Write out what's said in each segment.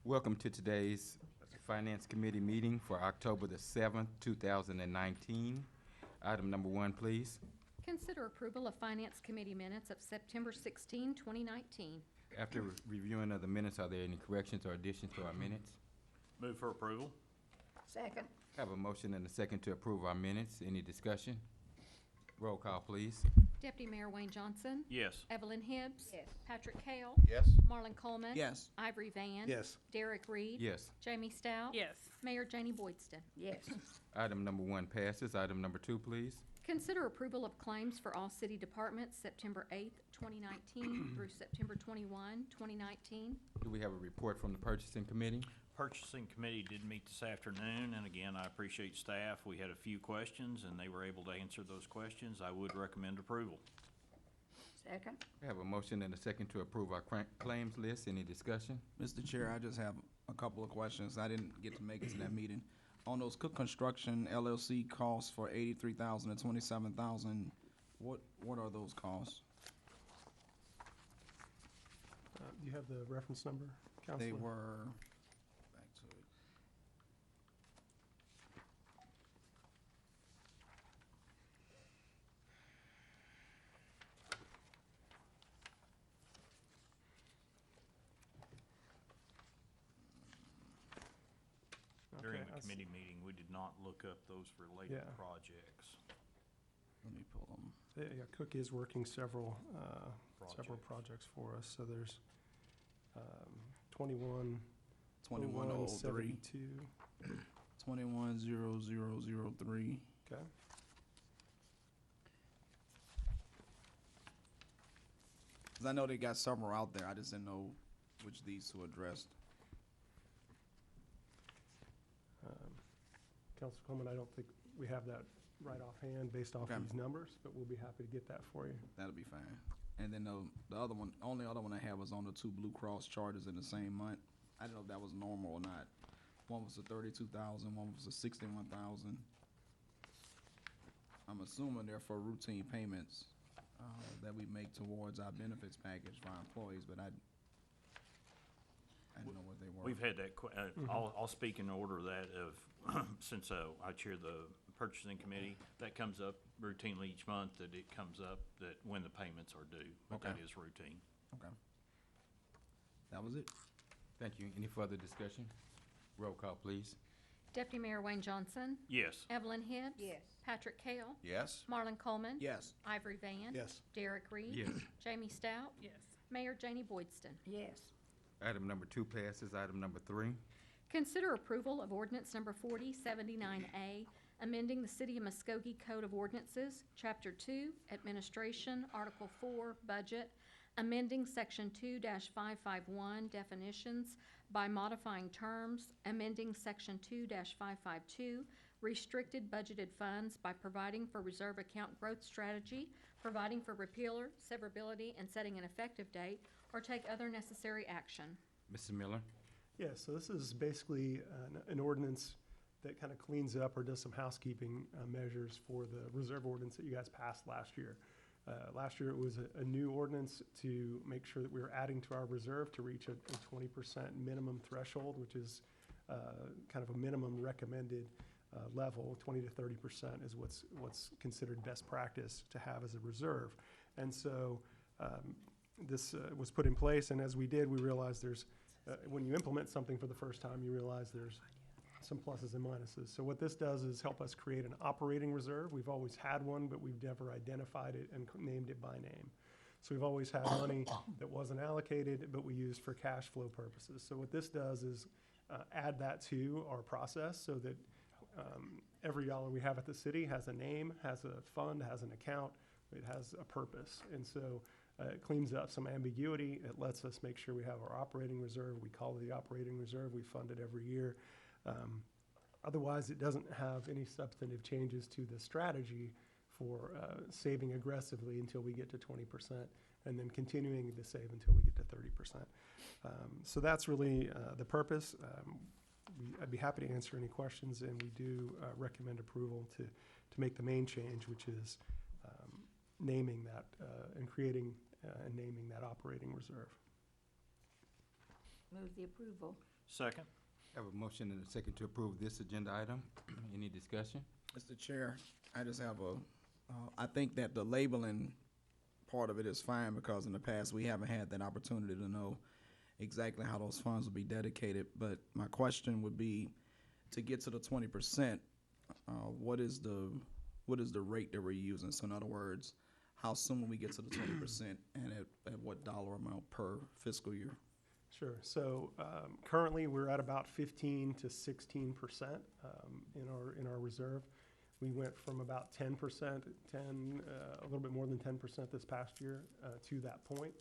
Welcome to today's Finance Committee meeting for October the 7th, 2019. Item number 1, please. Consider approval of Finance Committee minutes of September 16, 2019. After reviewing of the minutes, are there any corrections or additions to our minutes? Move for approval. Second. Have a motion and a second to approve our minutes. Any discussion? Roll call, please. Deputy Mayor Wayne Johnson. Yes. Evelyn Hibbs. Yes. Patrick Hale. Yes. Marlon Coleman. Yes. Ivory Van. Yes. Derek Reed. Yes. Jamie Stout. Yes. Mayor Janie Boydston. Yes. Item number 1 passes. Item number 2, please. Consider approval of claims for all city departments September 8th, 2019 through September 21, 2019. Do we have a report from the Purchasing Committee? Purchasing Committee did meet this afternoon, and again, I appreciate staff. We had a few questions, and they were able to answer those questions. I would recommend approval. Second. We have a motion and a second to approve our claims list. Any discussion? Mr. Chair, I just have a couple of questions. I didn't get to make it to that meeting. On those Cook Construction LLC costs for $83,000 and $27,000, what are those costs? Do you have the reference number, Counselor? They were, back to it. During Okay, the I see. committee meeting, we did not look up those related Yeah. projects. Let me pull them. Yeah, Cook is working several Projects. projects for us, so there's 21. 2103, 72. 210003. Okay. Because I know they got several out there. I just didn't know which of these to address. Counselor Coleman, I don't think we have that right offhand based off Okay. these numbers, but we'll be happy to get that for you. That'll be fine. And then the other one, only other one I had was on the 2 Blue Cross charters in the same month. I didn't know if that was normal or not. One was a 32,000, one was a 61,000. I'm assuming they're for routine payments that we make towards our benefits package for our employees, but I didn't know what they were. We've had that, I'll speak in order of that of, since I chair the Purchasing Committee, that comes up routinely each month, that it comes up that when the payments are due, but that Okay. is routine. Okay. That was it. Thank you. Any further discussion? Roll call, please. Deputy Mayor Wayne Johnson. Yes. Evelyn Hibbs. Yes. Patrick Hale. Yes. Marlon Coleman. Yes. Ivory Van. Yes. Derek Reed. Yes. Jamie Stout. Yes. Mayor Janie Boydston. Yes. Item number 2 passes. Item number 3. Consider approval of ordinance number 4079A, amending the City of Muscogee Code of Ordinances, Chapter 2, Administration, Article 4, Budget, amending Section 2-551, Definitions by modifying terms, amending Section 2-552, Restricted Budgeted Funds by providing for reserve account growth strategy, providing for repealer, severability, and setting an effective date, or take other necessary action. Mr. Miller? Yeah, so this is basically an ordinance that kind of cleans up or does some housekeeping measures for the reserve ordinance that you guys passed last year. Last year, it was a new ordinance to make sure that we were adding to our reserve to reach a 20% minimum threshold, which is kind of a minimum recommended level. 20 to 30% is what's considered best practice to have as a reserve. And so this was put in place, and as we did, we realized there's when you implement something for the first time, you realize there's some pluses and minuses. So what this does is help us create an operating reserve. We've always had one, but we've never identified it and named it by name. So we've always had money that wasn't allocated, but we used for cash flow purposes. So what this does is add that to our process so that every dollar we have at the city has a name, has a fund, has an account, it has a purpose. And so it cleans up some ambiguity. It lets us make sure we have our operating reserve. We call it the operating reserve. We fund it every year. Otherwise, it doesn't have any substantive changes to the strategy for saving aggressively until we get to 20% and then continuing to save until we get to 30%. So that's really the purpose. I'd be happy to answer any questions, and we do recommend approval to make the main change, which is naming that and creating and naming that operating reserve. Move the approval. Second? Have a motion and a second to approve this agenda item. Any discussion? Mr. Chair, I just have I think that the labeling part of it is fine because in the past, we haven't had that opportunity to know exactly how those funds will be dedicated. But my question would be, to get to the 20%, what is the rate that we're using? So in other words, how soon will we get to the 20% and at what dollar amount per fiscal year? Sure. So currently, we're at about 15 to 16% in our reserve. We went from about 10%, a little bit more than 10% this past year to that point.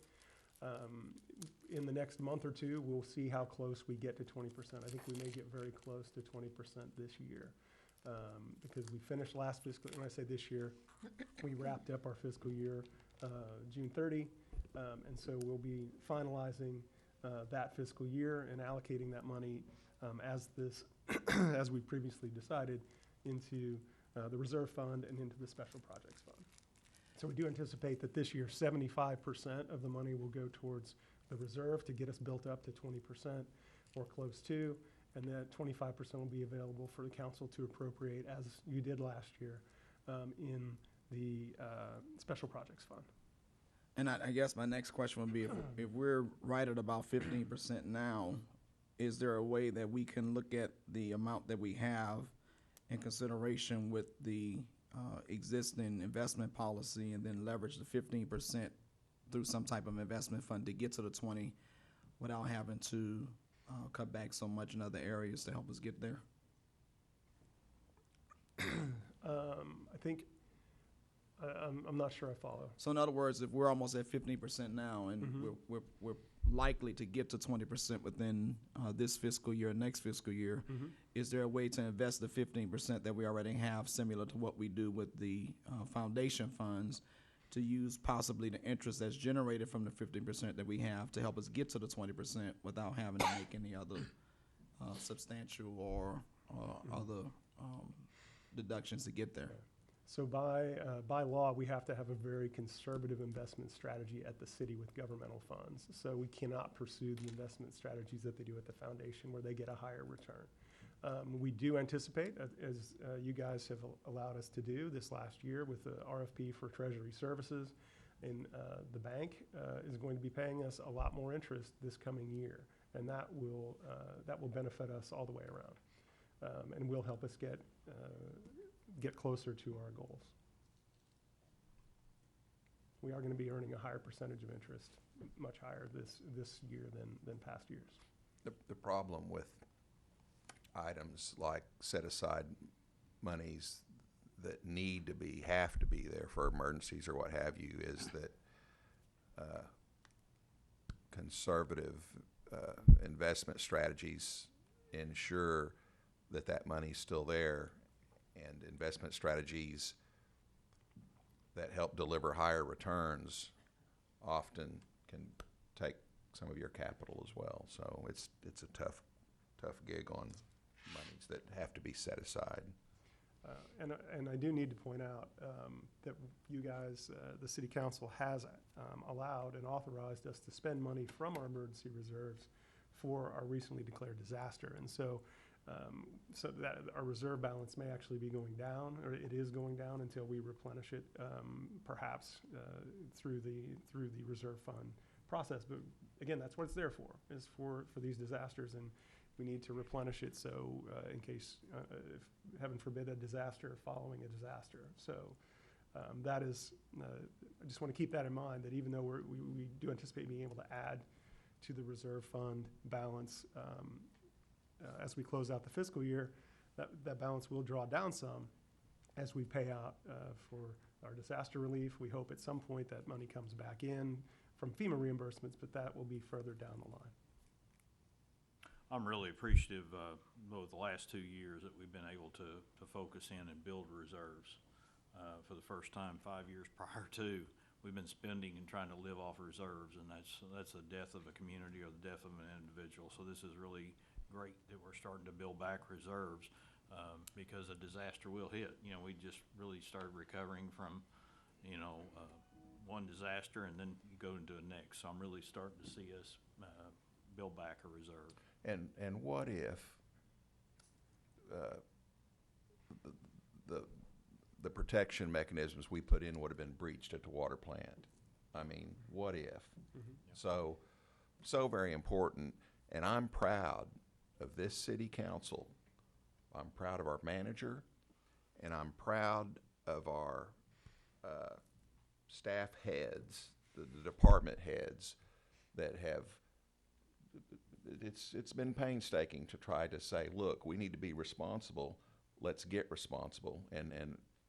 In the next month or two, we'll see how close we get to 20%. I think we may get very close to 20% this year because we finished last fiscal. When I say this year, we wrapped up our fiscal year June 30, and so we'll be finalizing that fiscal year and allocating that money as we previously decided into the reserve fund and into the special projects fund. So we do anticipate that this year 75% of the money will go towards the reserve to get us built up to 20% or close to, and that 25% will be available for the council to appropriate, as you did last year, in the special projects fund. And I guess my next question would be, if we're right at about 15% now, is there a way that we can look at the amount that we have in consideration with the existing investment policy and then leverage the 15% through some type of investment fund to get to the 20 without having to cut back so much in other areas to help us get there? I think I'm not sure I follow. So in other words, if we're almost at 15% now and Mhm. we're likely to get to 20% within this fiscal year, next fiscal year, is there a way to invest the 15% that we already have, similar to what we do with the foundation funds, to use possibly the interest that's generated from the 15% that we have to help us get to the 20% without having to make any other substantial or other deductions to get there? So by law, we have to have a very conservative investment strategy at the city with governmental funds. So we cannot pursue the investment strategies that they do at the foundation where they get a higher return. We do anticipate, as you guys have allowed us to do this last year with the RFP for Treasury Services, and the bank is going to be paying us a lot more interest this coming year, and that will benefit us all the way around, and will help us get closer to our goals. We are going to be earning a higher percentage of interest, much higher this year than past years. The problem with items like set-aside monies that have to be there for emergencies or what have you is that conservative investment strategies ensure that money's still there, and investment strategies that help deliver higher returns often can take some of your capital as well. So it's a tough gig on monies that have to be set aside. And I do need to point out that you guys, the city council has allowed and authorized us to spend money from our emergency reserves for our recently declared disaster. And so that our reserve balance may actually be going down, or it is going down until we replenish it, perhaps through the reserve fund process. But again, that's what it's there for, is for these disasters, and we need to replenish it so in case, if heaven forbid, a disaster following a disaster. So that is, I just want to keep that in mind, that even though we do anticipate being able to add to the reserve fund balance as we close out the fiscal year, that balance will draw down some as we pay out for our disaster relief. We hope at some point that money comes back in from FEMA reimbursements, but that will be further down the line. I'm really appreciative over the last 2 years that we've been able to focus in and build reserves. For the first time 5 years prior to, we've been spending and trying to live off reserves, and that's the death of a community or the death of an individual. So this is really great that we're starting to build back reserves because a disaster will hit. You know, we just really started recovering from, one disaster, and then you go into the next. So I'm really starting to see us build back a reserve. And what if the protection mechanisms we put in would have been breached at the water plant? I mean, what if? So very important, and I'm proud of this city council. I'm proud of our manager, and I'm proud of our staff heads, the department heads that have, it's been painstaking to try to say, look, we need to be responsible, let's get responsible, and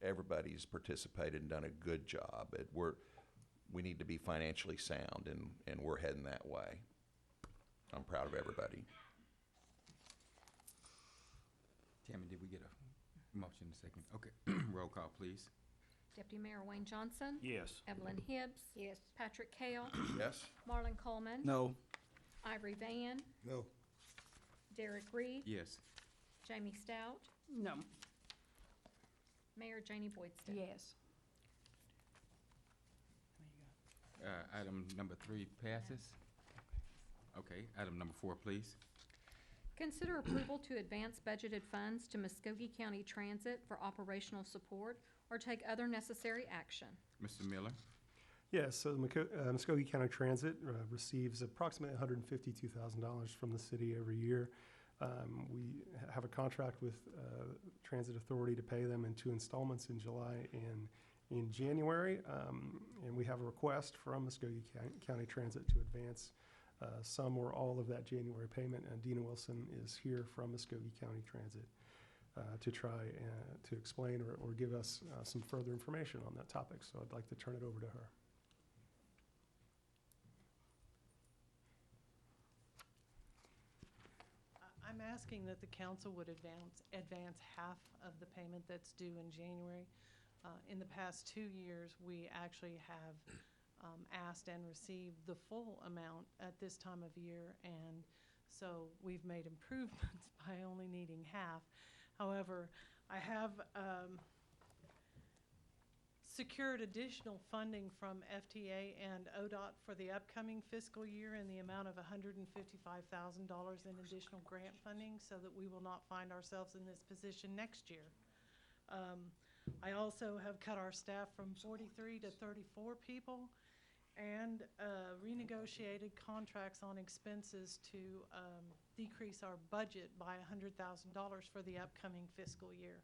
everybody's participated and done a good job. We need to be financially sound, and we're heading that way. I'm proud of everybody. Tammy, did we get a motion in a second? Okay, roll call, please. Deputy Mayor Wayne Johnson. Yes. Evelyn Hibbs. Yes. Patrick Kale. Yes? Marlon Coleman. No. Ivory Van. No. Derek Reed. Yes. Jamie Stout. No. Mayor Janie Boydston. Yes. Item number 3 passes. Okay, item number 4, please. Consider approval to advance budgeted funds to Muscogee County Transit for operational support or take other necessary action. Mr. Miller? Yes, so the Muscogee County Transit receives approximately $152,000 from the city every year. We have a contract with Transit Authority to pay them in 2 installments in July and in January. And we have a request from Muscogee County Transit to advance some or all of that January payment. And Dina Wilson is here from Muscogee County Transit to try to explain or give us some further information on that topic. So I'd like to turn it over to her. I'm asking that the council would advance half of the payment that's due in January. In the past 2 years, we actually have asked and received the full amount at this time of year, and so we've made improvements by only needing half. However, I have secured additional funding from FTA and ODOT for the upcoming fiscal year in the amount of $155,000 in additional grant funding so that we will not find ourselves in this position next year. I also have cut our staff from 43 to 34 people and renegotiated contracts on expenses to decrease our budget by $100,000 for the upcoming fiscal year.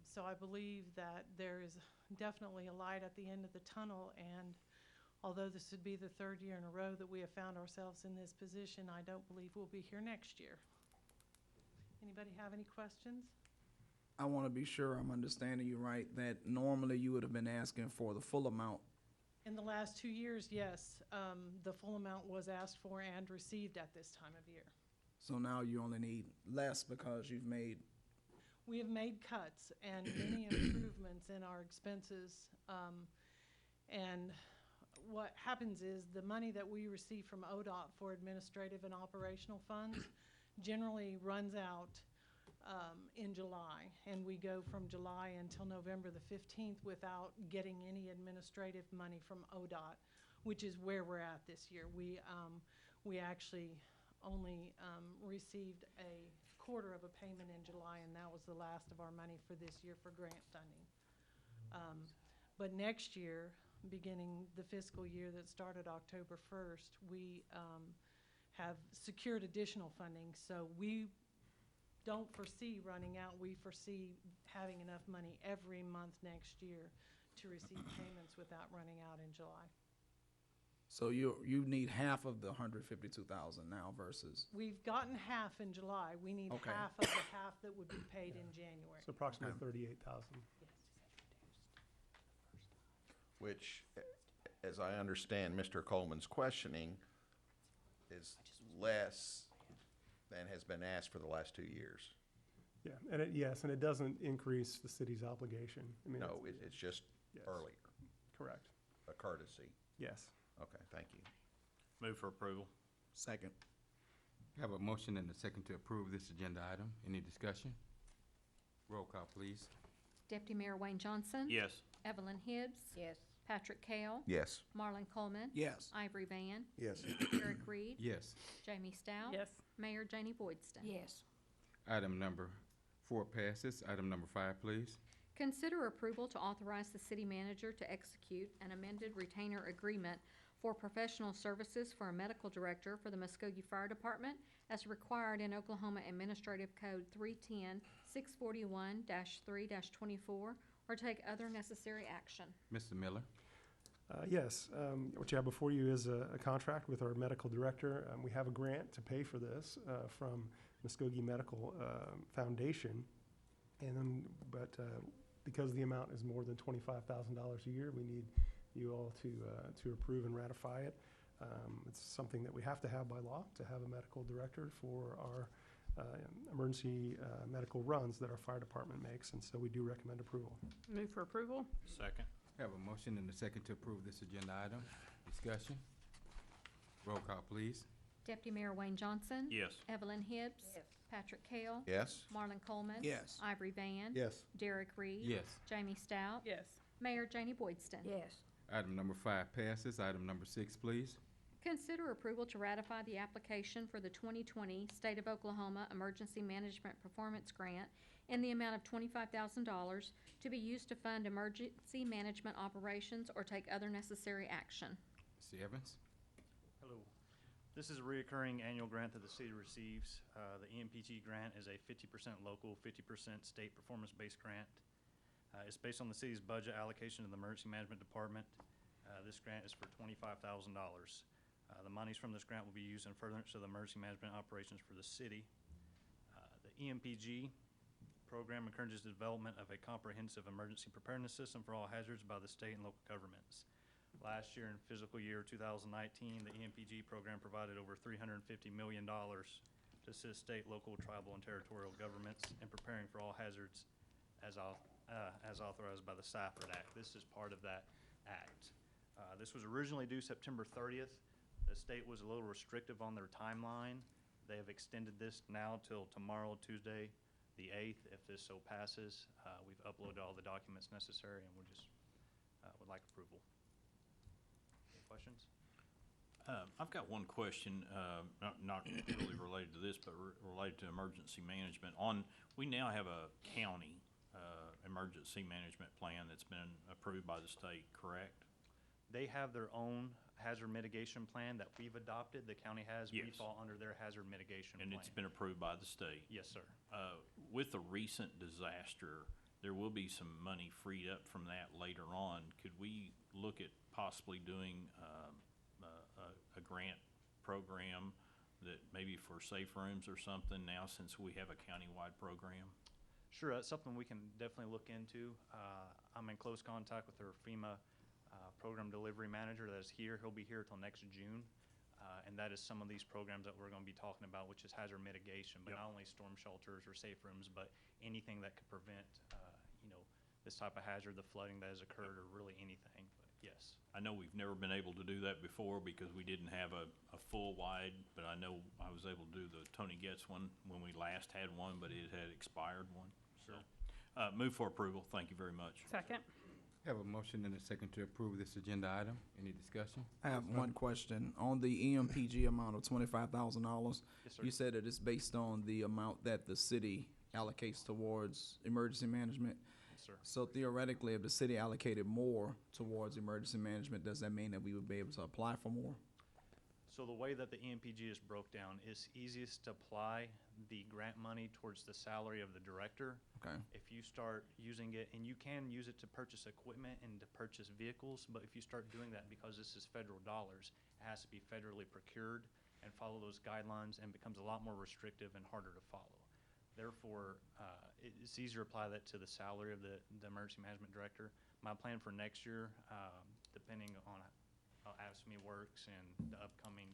So I believe that there is definitely a light at the end of the tunnel, and although this would be the 3rd year in a row that we have found ourselves in this position, I don't believe we'll be here next year. Anybody have any questions? I want to be sure I'm understanding you right, that normally you would have been asking for the full amount. In the last 2 years, yes, the full amount was asked for and received at this time of year. So now you only need less because you've made. We have made cuts and many improvements in our expenses. And what happens is the money that we receive from ODOT for administrative and operational funds generally runs out in July. And we go from July until November the 15th without getting any administrative money from ODOT, which is where we're at this year. We actually only received a quarter of a payment in July, and that was the last of our money for this year for grant funding. But next year, beginning the fiscal year that started October 1st, we have secured additional funding, so we don't foresee running out. We foresee having enough money every month next year to receive payments without running out in July. So you need half of the 152,000 now versus. We've gotten half in July. We need Okay. half of the half that would be paid in January. So approximately 38,000. Which, as I understand Mr. Coleman's questioning, is less than has been asked for the last 2 years. Yeah, and it doesn't increase the city's obligation. I mean, No, it's just yes. earlier, Correct. a courtesy. Yes. Okay, thank you. Move for approval. Second. Have a motion and a second to approve this agenda item. Any discussion? Roll call, please. Deputy Mayor Wayne Johnson. Yes. Evelyn Hibbs. Yes. Patrick Kell. Yes. Marlon Coleman. Yes. Ivory Van. Yes. Derek Reed. Yes. Jamie Stout. Yes. Mayor Janey Boydston. Yes. Item number 4 passes. Item number 5, please. Consider approval to authorize the city manager to execute an amended retainer agreement for professional services for a medical director for the Muscogee Fire Department as required in Oklahoma Administrative Code 310-641-3-24, or take other necessary action. Mr. Miller. Yes, what you have before you is a contract with our medical director. We have a grant to pay for this from Muscogee Medical Foundation. And then, but because the amount is more than $25,000 a year, we need you all to approve and ratify it. It's something that we have to have by law, to have a medical director for our emergency medical runs that our fire department makes, and so we do recommend approval. Move for approval? Second. Have a motion and a second to approve this agenda item. Discussion. Roll call, please. Deputy Mayor Wayne Johnson. Yes. Evelyn Hibbs. Yes. Patrick Kell. Yes. Marlon Coleman. Yes. Ivory Van. Yes. Derek Reed. Yes. Jamie Stout. Yes. Mayor Janey Boydston. Yes. Item number 5 passes. Item number 6, please. Consider approval to ratify the application for the 2020 State of Oklahoma Emergency Management Performance Grant in the amount of $25,000 to be used to fund emergency management operations or take other necessary action. Mr. Evans. Hello. This is a reoccurring annual grant that the city receives. The EMPG grant is a 50% local, 50% state performance-based grant. It's based on the city's budget allocation to the Emergency Management Department. This grant is for $25,000. The monies from this grant will be used in furtherance of the emergency management operations for the city. The EMPG program encourages the development of a comprehensive emergency preparedness system for all hazards by the state and local governments. Last year, in fiscal year 2019, the EMPG program provided over $350 million to assist state, local, tribal, and territorial governments in preparing for all hazards as authorized by the Safford Act. This is part of that act. This was originally due September 30th. The state was a little restrictive on their timeline. They have extended this now till tomorrow, Tuesday, the 8th, if this so passes. We've uploaded all the documents necessary, and we just would like approval. Any questions? I've got one question, not really related to this, but related to emergency management. We now have a county emergency management plan that's been approved by the state, correct? They have their own hazard mitigation plan that we've adopted. The county has. We Yes. fall under their hazard mitigation plan. And it's been approved by the state. Yes, sir. With the recent disaster, there will be some money freed up from that later on. Could we look at possibly doing a grant program that maybe for safe rooms or something now, since we have a countywide program? Sure, that's something we can definitely look into. I'm in close contact with their FEMA program delivery manager that is here. He'll be here till next June. And that is some of these programs that we're going to be talking about, which is hazard mitigation, but Yep. not only storm shelters or safe rooms, but anything that could prevent, this type of hazard, the flooding that has occurred, or really anything. But yes. I know we've never been able to do that before because we didn't have a full wide, but I know I was able to do the Tony Getz one when we last had one, but it had expired one. So, move for approval. Thank you very much. Second? Have a motion and a second to approve this agenda item. Any discussion? I have one question. On the EMPG amount of $25,000, Yes, sir. you said it is based on the amount that the city allocates towards emergency management. Yes, sir. So theoretically, if the city allocated more towards emergency management, does that mean that we would be able to apply for more? So the way that the EMPG is broke down, it's easiest to apply the grant money towards the salary of the director. Okay. If you start using it, and you can use it to purchase equipment and to purchase vehicles, but if you start doing that, because this is federal dollars, it has to be federally procured and follow those guidelines, and becomes a lot more restrictive and harder to follow. Therefore, it's easier to apply that to the salary of the emergency management director. My plan for next year, depending on how AFSCME works and the upcoming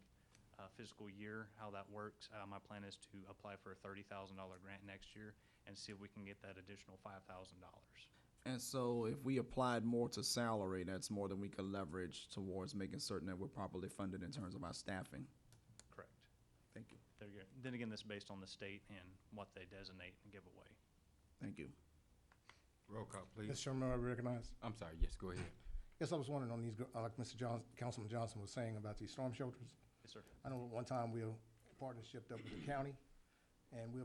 fiscal year, how that works, my plan is to apply for a $30,000 grant next year and see if we can get that additional $5,000. And so if we applied more to salary, that's more than we could leverage towards making certain that we're properly funded in terms of our staffing. Correct. Thank you. Then again, this is based on the state and what they designate and give away. Thank you. Roll call, please. Mr. Chairman, I recognize. I'm sorry, yes, go ahead. Yes, I was wondering on these, like Councilman Johnson was saying about these storm shelters. Yes, sir. I know one time we partnershiped up with the county, and we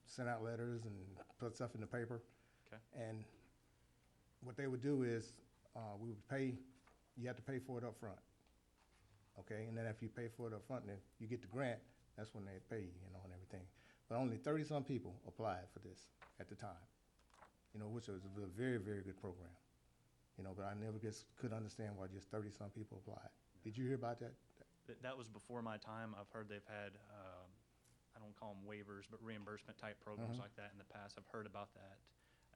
sent out letters and put stuff in the paper. Okay. And what they would do is, we would pay, you have to pay for it up front. Okay, and then after you pay for it up front, then you get the grant, that's when they pay you, you know, and everything. But only 30-some people applied for this at the time, you know, which was a very, very good program. You know, but I never could understand why just 30-some people applied. Did you hear about that? That was before my time. I've heard they've had, I don't call them waivers, but reimbursement type programs like that in the past. I've heard about that.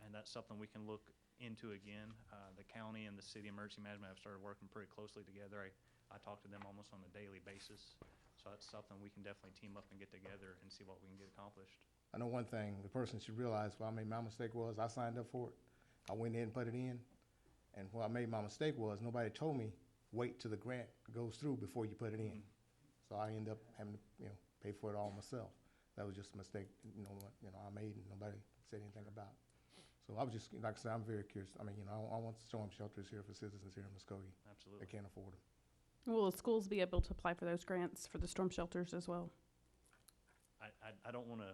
And that's something we can look into again. The county and the city emergency management have started working pretty closely together. I talk to them almost on a daily basis. So that's something we can definitely team up and get together and see what we can get accomplished. I know one thing the person should realize, what I made my mistake was I signed up for it. I went in and put it in. And what I made my mistake was nobody told me, wait till the grant goes through before you put it in. So I end up having to, you know, pay for it all myself. That was just a mistake, you know, I made and nobody said anything about. So I was just, like I said, I'm very curious. I mean, you know, I want storm shelters here for citizens here in Muscogee Absolutely. that can't afford them. Will the schools be able to apply for those grants for the storm shelters as well? I don't want to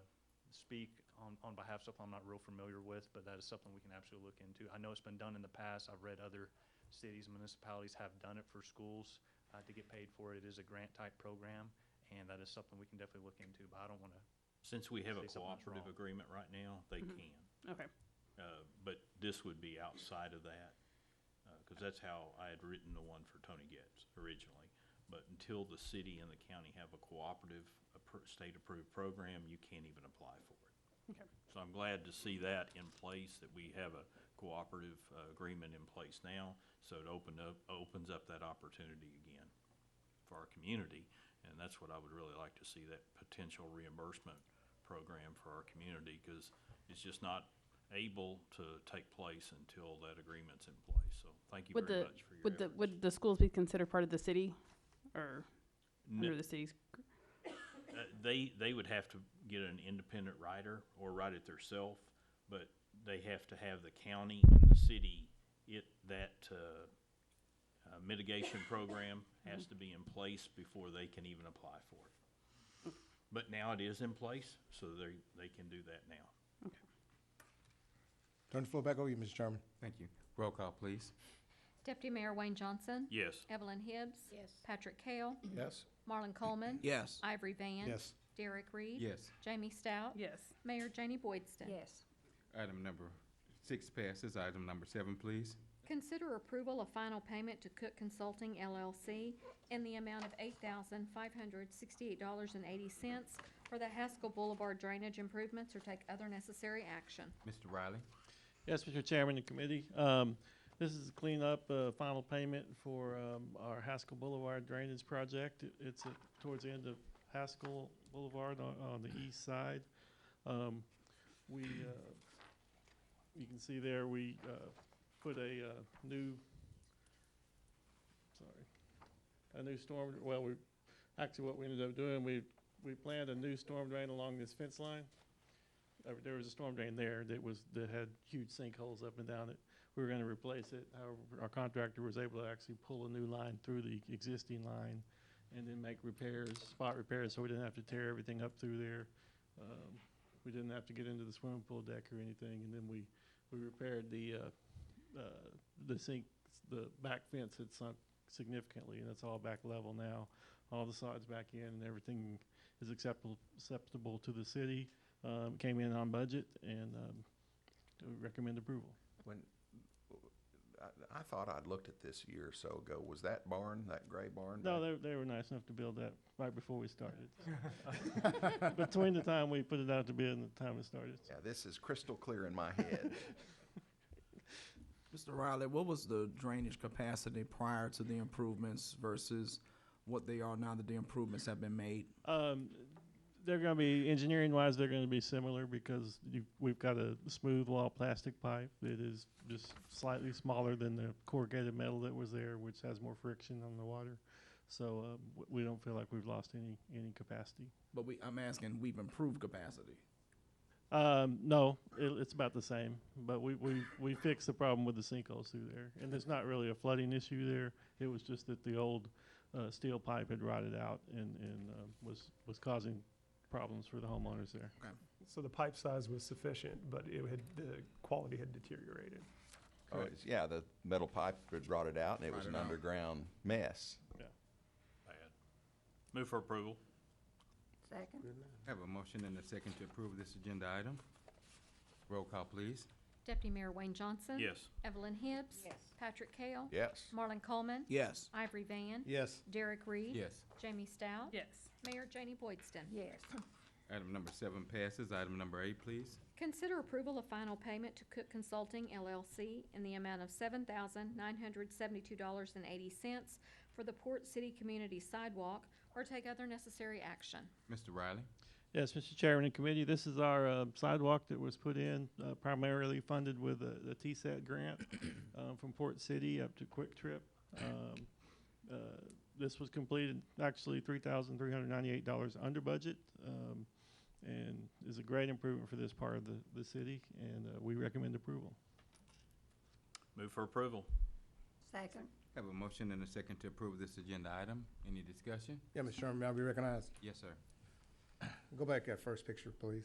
speak on behalf of something I'm not real familiar with, but that is something we can absolutely look into. I know it's been done in the past. I've read other cities, municipalities have done it for schools to get paid for it. It is a grant type program, and that is something we can definitely look into, but I don't want to. Since we have a Say something that's cooperative wrong. agreement right now, they can. Okay. But this would be outside of that, because that's how I had written the one for Tony Getz originally. But until the city and the county have a cooperative, state-approved program, you can't even apply for it. Okay. So I'm glad to see that in place, that we have a cooperative agreement in place now, so it opens up that opportunity again for our community. And that's what I would really like to see, that potential reimbursement program for our community, because it's just not able to take place until that agreement's in place. So thank you very much for your efforts. Would the schools be considered part of the city, or under the city's? They would have to get an independent writer or write it themselves, but they have to have the county and the city, mitigation program has to be in place before they can even apply for it. But now it is in place, so they can do that now. Turn the floor back over to you, Mr. Chairman. Thank you. Roll call, please. Deputy Mayor Wayne Johnson. Yes. Evelyn Hibbs. Yes. Patrick Hale. Yes. Marlon Coleman. Yes. Ivory Van. Yes. Derek Reed. Yes. Jamie Stout. Yes. Mayor Janie Boydston. Yes. Item number 6 passes. Item number 7, please. Consider approval of final payment to Cook Consulting LLC in the amount of $8,568.80 for the Haskell Boulevard drainage improvements, or take other necessary action. Mr. Riley? Yes, Mr. Chairman and committee. This is cleanup, final payment for our Haskell Boulevard drainage project. It's towards the end of Haskell Boulevard on the east side. You can see there, we put a new storm, well, actually what we ended up doing, we planned a new storm drain along this fence line. There was a storm drain there that had huge sinkholes up and down it. We were gonna replace it. However, our contractor was able to actually pull a new line through the existing line and then make spot repairs, so we didn't have to tear everything up through there. We didn't have to get into the swimming pool deck or anything, and then we repaired the back fence had sunk significantly, and it's all back level now. All the sides back in, and everything is acceptable to the city. Came in on budget, and recommend approval. When, I thought I'd looked at this a year or so ago. Was that barn, that gray barn? No, they were nice enough to build that right before we started. Between the time we put it out to bid and the time it started. Yeah, this is crystal clear in my head. Mr. Riley, what was the drainage capacity prior to the improvements versus what they are now that the improvements have been made? They're going to be, engineering-wise, they're going to be similar because we've got a smooth wall plastic pipe that is just slightly smaller than the corrugated metal that was there, which has more friction on the water. So we don't feel like we've lost any capacity. But I'm asking, we've improved capacity. No, it's about the same, but we fixed the problem with the sinkholes through there. And there's not really a flooding issue there. It was just that the old steel pipe had rotted out and was causing problems for the homeowners there. So the pipe size was sufficient, but the quality had deteriorated. Oh, yeah, the metal pipe had rotted out and it was an underground mess. Bad. Move for approval. Second. Have a motion and a second to approve this agenda item. Roll call, please. Deputy Mayor Wayne Johnson. Yes. Evelyn Hibbs. Yes. Patrick Kale. Yes. Marlon Coleman. Yes. Ivory Van. Yes. Derek Reed. Yes. Jamie Stout. Yes. Mayor Janie Boydston. Yes. Item number 7 passes. Item number 8, please. Consider approval of final payment to Cook Consulting LLC in the amount of $7,972.80 for the Port City Community Sidewalk, or take other necessary action. Mr. Riley? Yes, Mr. Chairman and committee, this is our sidewalk that was put in, primarily funded with the TSAT grant from Port City up to Quick Trip. This was completed actually $3,398 under budget, and is a great improvement for this part of the city, and we recommend approval. Move for approval. Second. Have a motion and a second to approve this agenda item. Any discussion? Yeah, Mr. Chairman, may I be recognized? Yes, sir. Go back to that first picture, please.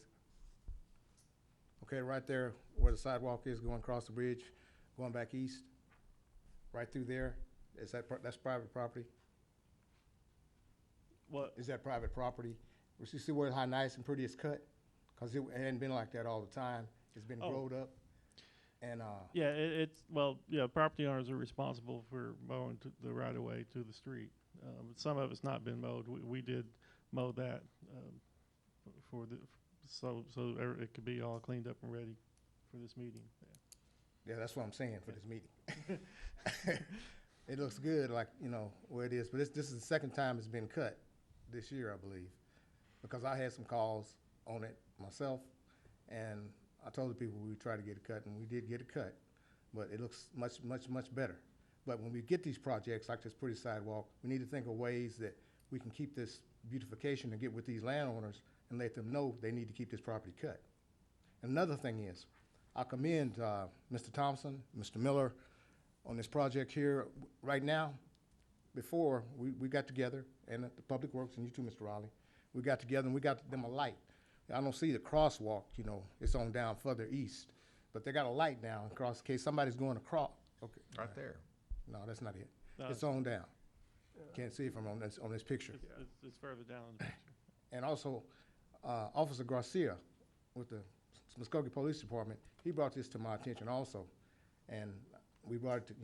Okay, right there where the sidewalk is going across the bridge, going back east, right through there, that's private property? What? Is that private property? You see how nice and pretty it's cut? Because it hadn't been like that all the time. It's been growed up. And, Yeah, property owners are responsible for mowing the right of way to the street. Some of it's not been mowed. We did mow that, so it could be all cleaned up and ready for this meeting. yeah, that's what I'm saying for this meeting. It looks good, like, where it is, but this is the second time it's been cut this year, I believe. Because I had some calls on it myself, and I told the people we would try to get it cut, and we did get it cut. But it looks much, much, much better. But when we get these projects like this pretty sidewalk, we need to think of ways that we can keep this beautification and get with these landowners and let them know they need to keep this property cut. Another thing is, I commend Mr. Thompson, Mr. Miller on this project here. Right now, before we got together, and the PublicWorks, and you too, Mr. Riley, we got together and we got them a light. I don't see the crosswalk, it's on down further east, but they got a light down across in case somebody's going across. Okay. Right there. No, that's not it. No, It's on down. Can't see it from on this picture. It's further down in the picture. And also, Officer Garcia with the Muscogee Police Department, he brought this to my attention also. And we brought it to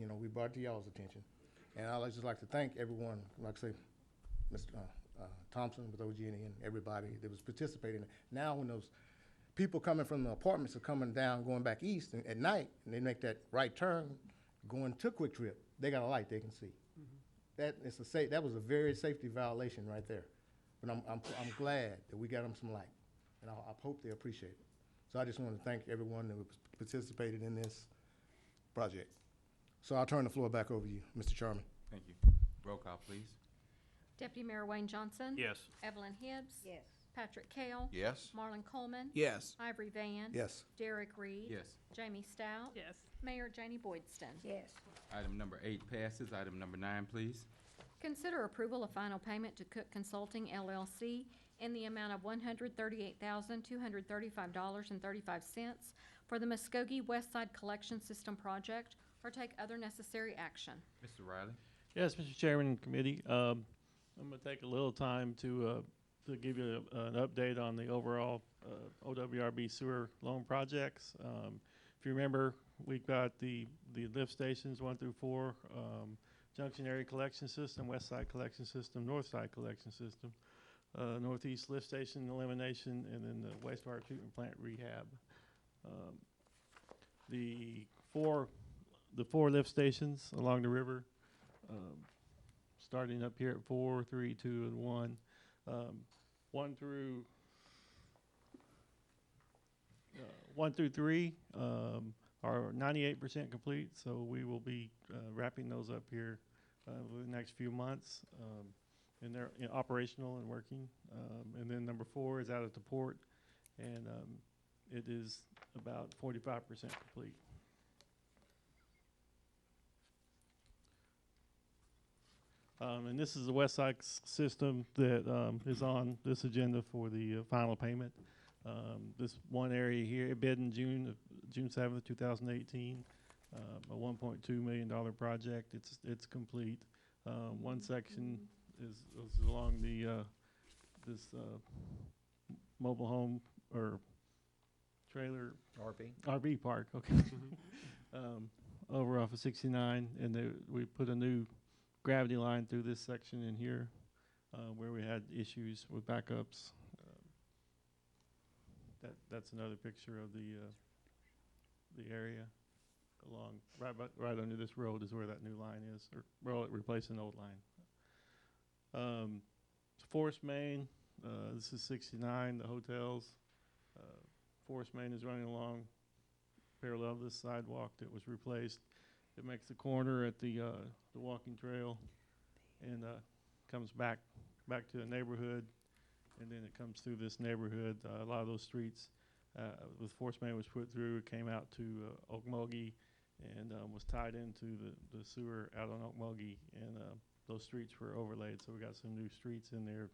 y'all's attention. And I'd just like to thank everyone, like I say, Mr. Thompson with OG&E and everybody that was participating. Now when those people coming from the apartments are coming down, going back east at night, and they make that right turn, going to Quick Trip, they got a light they can see. That was a very safety violation right there. But I'm glad that we got them some light, and I hope they appreciate it. So I just want to thank everyone that participated in this project. So I'll turn the floor back over to you, Mr. Chairman. Thank you. Roll call, please. Deputy Mayor Wayne Johnson. Yes. Evelyn Hibbs. Yes. Patrick Kale. Yes. Marlon Coleman. Yes. Ivory Van. Yes. Derek Reed. Yes. Jamie Stout. Yes. Mayor Janie Boydston. Yes. Item number 8 passes. Item number 9, please. Consider approval of final payment to Cook Consulting LLC in the amount of $138,235.35 for the Muscogee West Side Collection System project, or take other necessary action. Mr. Riley? Yes, Mr. Chairman and committee, I'm going to take a little time to give you an update on the overall OWRB sewer loan projects. If you remember, we've got the lift stations 1 through 4, Junction Area Collection System, West Side Collection System, North Side Collection System, Northeast Lift Station Elimination, and then the Wastewater Treatment Plant Rehab. The four lift stations along the river, starting up here at 4, 3, 2, and 1. 1 through 3 are 98% complete, so we will be wrapping those up here over the next few months, and they're operational and working. And then number 4 is out at the port, and it is about 45% complete. And this is the West Side system that is on this agenda for the final payment. This one area here, it bid in June 7th, 2018, a $1.2 million project. It's complete. One section is along the this mobile home or trailer RV park. Okay, over off of 69, and we put a new gravity line through this section in here where we had issues with backups. That's another picture of the area along right under this road is where that new line is, or replacing an old line. Forest main, this is 69, the hotels. Forest main is running along parallel to this sidewalk that was replaced. It makes the corner at the walking trail and comes back to the neighborhood, and then it comes through this neighborhood. A lot of those streets, the force main was put through, it came out to Muscogee and was tied into the sewer out on Muscogee, and those streets were overlaid, so we got some new streets in there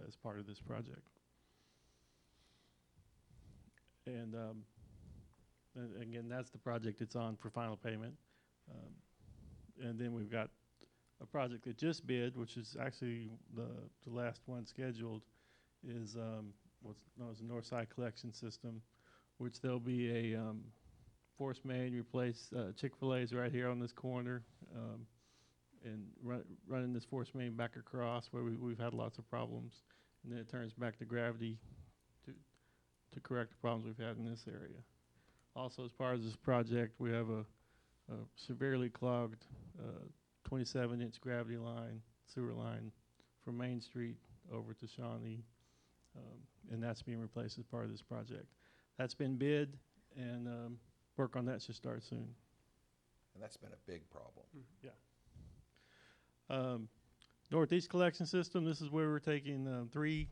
as part of this project. And again, that's the project it's on for final payment. And then we've got a project that just bid, which is actually the last one scheduled, is what's known as the North Side Collection System, which there'll be a force main replace Chick-fil-A's right here on this corner, and running this force main back across where we've had lots of problems, and then it turns back to gravity to correct the problems we've had in this area. Also, as part of this project, we have a severely clogged 27-inch gravity line, sewer line from Main Street over to Shawnee, and that's being replaced as part of this project. That's been bid, and work on that should start soon. And that's been a big problem. Yeah. Northeast Collection System, this is where we're taking 3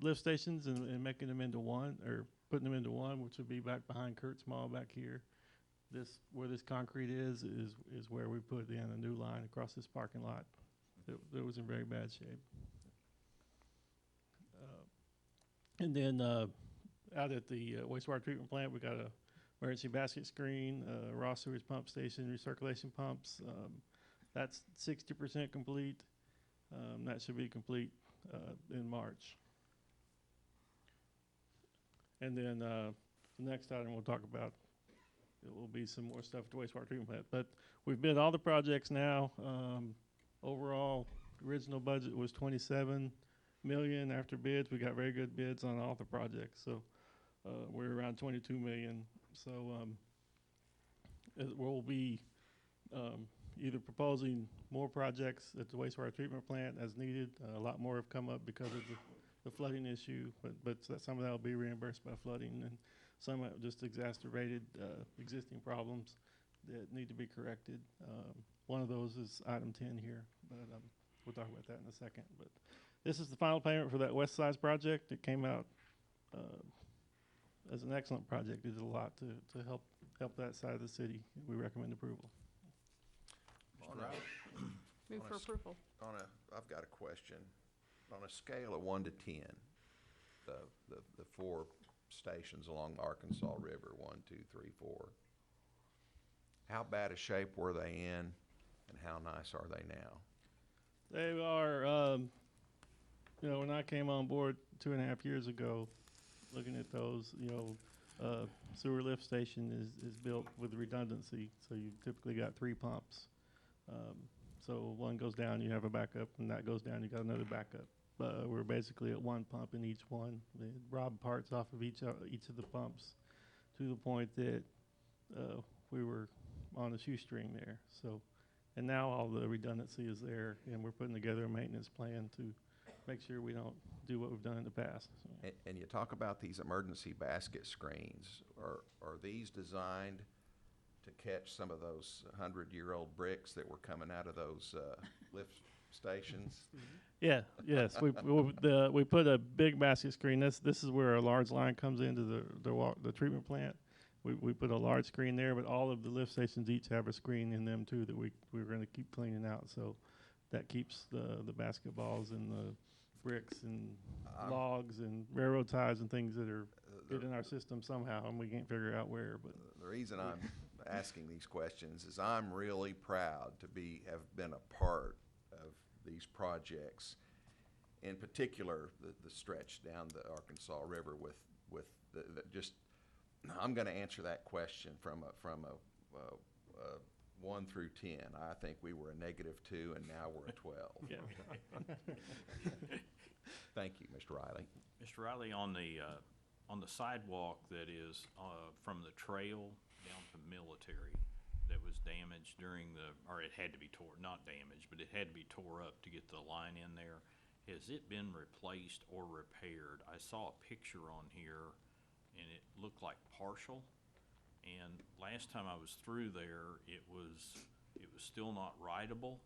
lift stations and making them into one, or putting them into one, which would be back behind Kurt's Mall back here. Where this concrete is where we put in a new line across this parking lot. It was in very bad shape. And then out at the wastewater treatment plant, we got a emergency basket screen, raw sewage pump station, recirculation pumps. That's 60% complete. That should be complete in March. And then the next item we'll talk about, it will be some more stuff at the wastewater treatment plant. But we've bid all the projects now. Overall, original budget was $27 million. After bids, we got very good bids on all the projects. So we're around $22 million. So we'll be either proposing more projects at the wastewater treatment plant as needed. A lot more have come up because of the flooding issue, but some of that will be reimbursed by flooding, and some have just exacerbated existing problems that need to be corrected. One of those is item 10 here, but we'll talk about that in a second. But this is the final payment for that West Side project. It came out as an excellent project. It did a lot to help that side of the city. We recommend approval. Move for approval. I've got a question. On a scale of 1 to 10, the 4 stations along the Arkansas River, 1, 2, 3, 4, how bad a shape were they in, and how nice are they now? They are, when I came on board 2.5 years ago, looking at those, sewer lift station is built with redundancy, so you typically got 3 pumps. So one goes down, you have a backup, and that goes down, you got another backup. We're basically at 1 pump in each one. They robbed parts off of each of the pumps to the point that we were on a shoestring there. So, and now all the redundancy is there, and we're putting together a maintenance plan to make sure we don't do what we've done in the past. So. And you talk about these emergency basket screens. Are these designed to catch some of those 100-year-old bricks that were coming out of those lift stations. Yeah, yes, we put a big basket screen. This is where a large line comes into the treatment plant. We put a large screen there, but all of the lift stations each have a screen in them too that we're gonna keep cleaning out, so that keeps the basketballs and the bricks and logs and railroad ties and things that are in our system somehow, and we can't figure out where, but. The reason I'm asking these questions is I'm really proud to have been a part of these projects. In particular, the stretch down the Arkansas River with the just, I'm gonna answer that question from a 1 through 10. I think we were a -2 and now we're a 12. Yeah. Thank you, Mr. Riley. Mr. Riley, on the sidewalk that is from the trail down to Military that was damaged or it had to be not damaged, but it had to be tore up to get the line in there. Has it been replaced or repaired? I saw a picture on here and it looked like partial. And last time I was through there, it was still not rideable.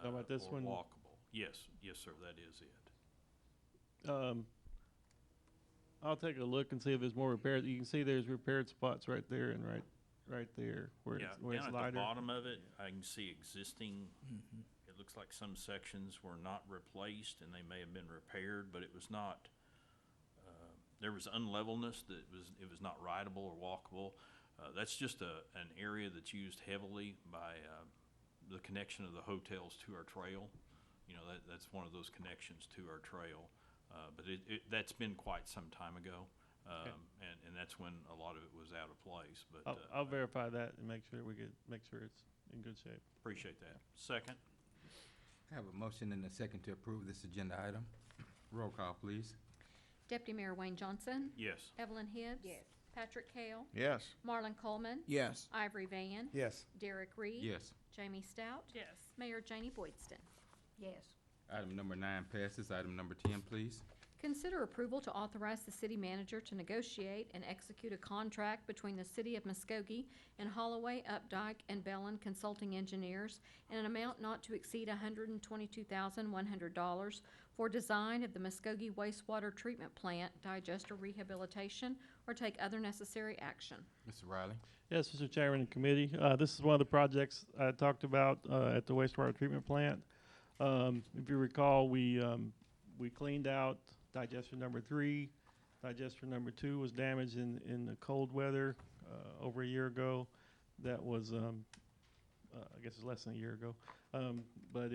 How about this or one? walkable. Yes, sir, that is it. I'll take a look and see if there's more repairs. You can see there's repaired spots right there and right there where Yeah, it's down at lighter. the bottom of it, I can see existing. It looks like some sections were not replaced and they may have been repaired, but it was not, there was unlevelness that it was not rideable or walkable. That's just an area that's used heavily by the connection of the hotels to our trail. You know, that's one of those connections to our trail. But that's been quite some time ago. Okay. And that's when a lot of it was out of place, but. I'll verify that and make sure it's in good shape. Appreciate that. Second? I have a motion and a second to approve this agenda item. Roll call, please. Deputy Mayor Wayne Johnson. Yes. Evelyn Hibbs. Yes. Patrick Hale. Yes. Marlon Coleman. Yes. Ivory Van. Yes. Derek Reed. Yes. Jamie Stout. Yes. Mayor Janie Boydston. Yes. Item number 9 passes. Item number 10, please. Consider approval to authorize the city manager to negotiate and execute a contract between the City of Muscogee and Holloway, Updike, and Bellin Consulting Engineers in an amount not to exceed $122,100 for design of the Muscogee Wastewater Treatment Plant digester rehabilitation or take other necessary action. Mr. Riley? Yes, Mr. Chairman and committee. This is one of the projects I talked about at the wastewater treatment plant. If you recall, we cleaned out digester number 3. Digester number 2 was damaged in the cold weather over a year ago. That was, I guess it's less than a year ago. But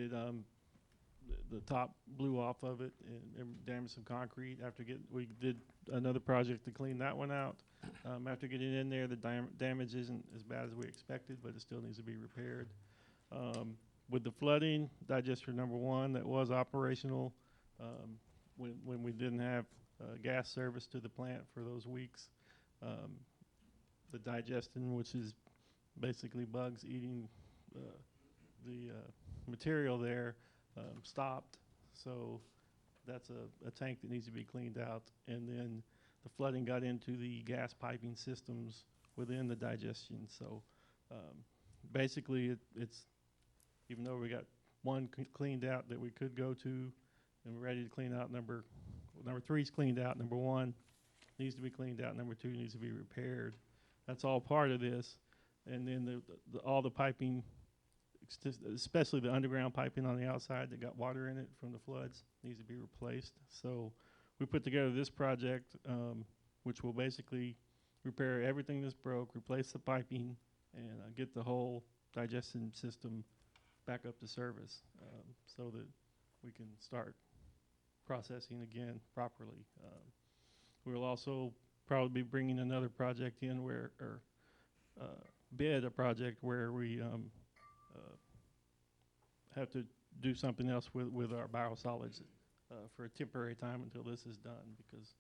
the top blew off of it and damaged some concrete. We did another project to clean that one out. After getting in there, the damage isn't as bad as we expected, but it still needs to be repaired. With the flooding, digester number 1 that was operational when we didn't have gas service to the plant for those weeks, the digestion, which is basically bugs eating the material there, stopped. So that's a tank that needs to be cleaned out. And then the flooding got into the gas piping systems within the digestion. So basically it's even though we got one cleaned out that we could go to and we're ready to clean out number 3's cleaned out, number 1 needs to be cleaned out, number 2 needs to be repaired. That's all part of this. And then all the piping, especially the underground piping on the outside that got water in it from the floods, needs to be replaced. So we put together this project, which will basically repair everything that's broke, replace the piping, and get the whole digestion system back up to service so that we can start processing again properly. We'll also probably be bringing another project in bid a project where we have to do something else with our biosolids for a temporary time until this is done, because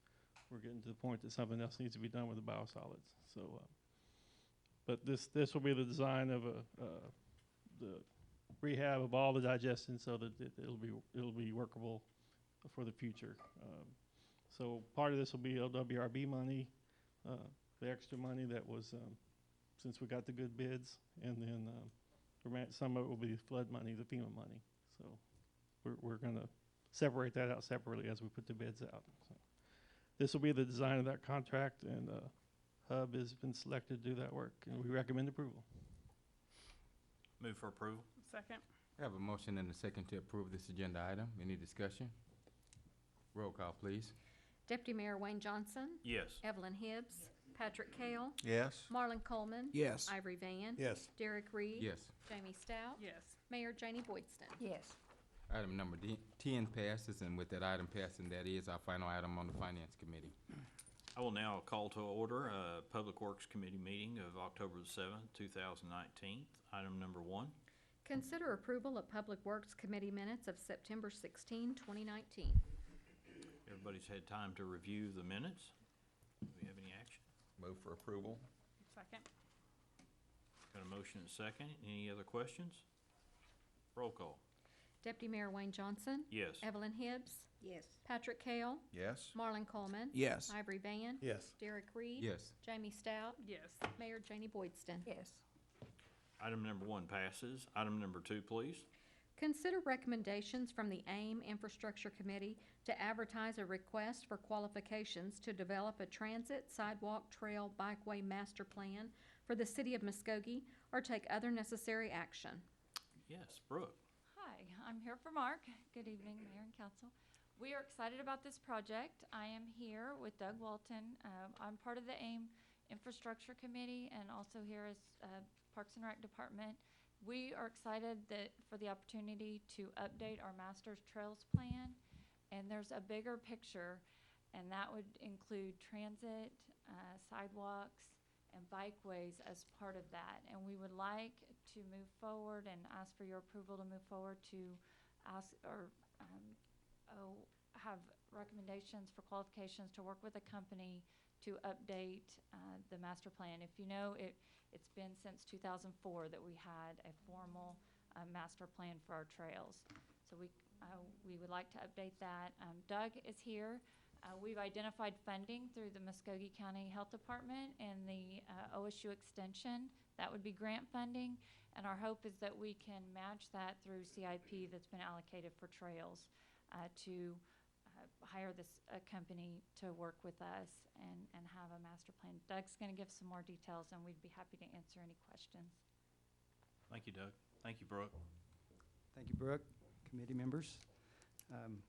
we're getting to the point that something else needs to be done with the biosolids. So, but this will be the design of the rehab of all the digestion so that it'll be workable for the future. So part of this will be LWRB money, the extra money that was since we got the good bids, and then some of it will be flood money, the FEMA money. So we're gonna separate that out separately as we put the bids out. So this will be the design of that contract, and Hub has been selected to do that work, and we recommend approval. Move for approval. Second. We have a motion and a second to approve this agenda item. Any discussion? Roll call, please. Deputy Mayor Wayne Johnson, Yes. Evelyn Hibbs, Patrick Kale, Yes. Marlon Coleman, Yes. Ivory Van, Yes. Derek Reed, Yes. Jamie Stout, Yes. Mayor Janie Boydston. Yes. Item number 10 passes, and with that item passing, that is our final item on the Finance Committee. I will now call to order a Public Works Committee meeting of October the 7th, 2019. Item number 1. Consider approval of Public Works Committee minutes of September 16, 2019. Everybody's had time to review the minutes. Do we have any action? Move for approval. Second. Got a motion and a second. Any other questions? Roll call. Deputy Mayor Wayne Johnson, Yes. Evelyn Hibbs, Yes. Patrick Kale, Yes. Marlon Coleman, Yes. Ivory Van, Yes. Derek Reed, Yes. Jamie Stout, Yes. Mayor Janie Boydston. Yes. Item number 1 passes. Item number 2, please. Consider recommendations from the AIM Infrastructure Committee to advertise a request for qualifications to develop a transit, sidewalk, trail, bikeway master plan for the city of Muscogee or take other necessary action. Yes, Brooke. Hi, I'm here for Mark. Good evening, Mayor and Council. We are excited about this project. I am here with Doug Walton. I'm part of the AIM Infrastructure Committee and also here as Parks and Rec Department. We are excited for the opportunity to update our Master's Trails Plan, and there's a bigger picture, and that would include transit, sidewalks, and bikeways as part of that. And we would like to move forward and ask for your approval to move forward to ask or have recommendations for qualifications to work with a company to update the master plan. If you know, it's been since 2004 that we had a formal master plan for our trails. So we would like to update that. Doug is here. We've identified funding through the Muscogee County Health Department and the OSU Extension. That would be grant funding, and our hope is that we can match that through CIP that's been allocated for trails to hire this company to work with us and have a master plan. Doug's going to give some more details, and we'd be happy to answer any questions. Thank you, Doug. Thank you, Brooke. Thank you, Brooke, committee members.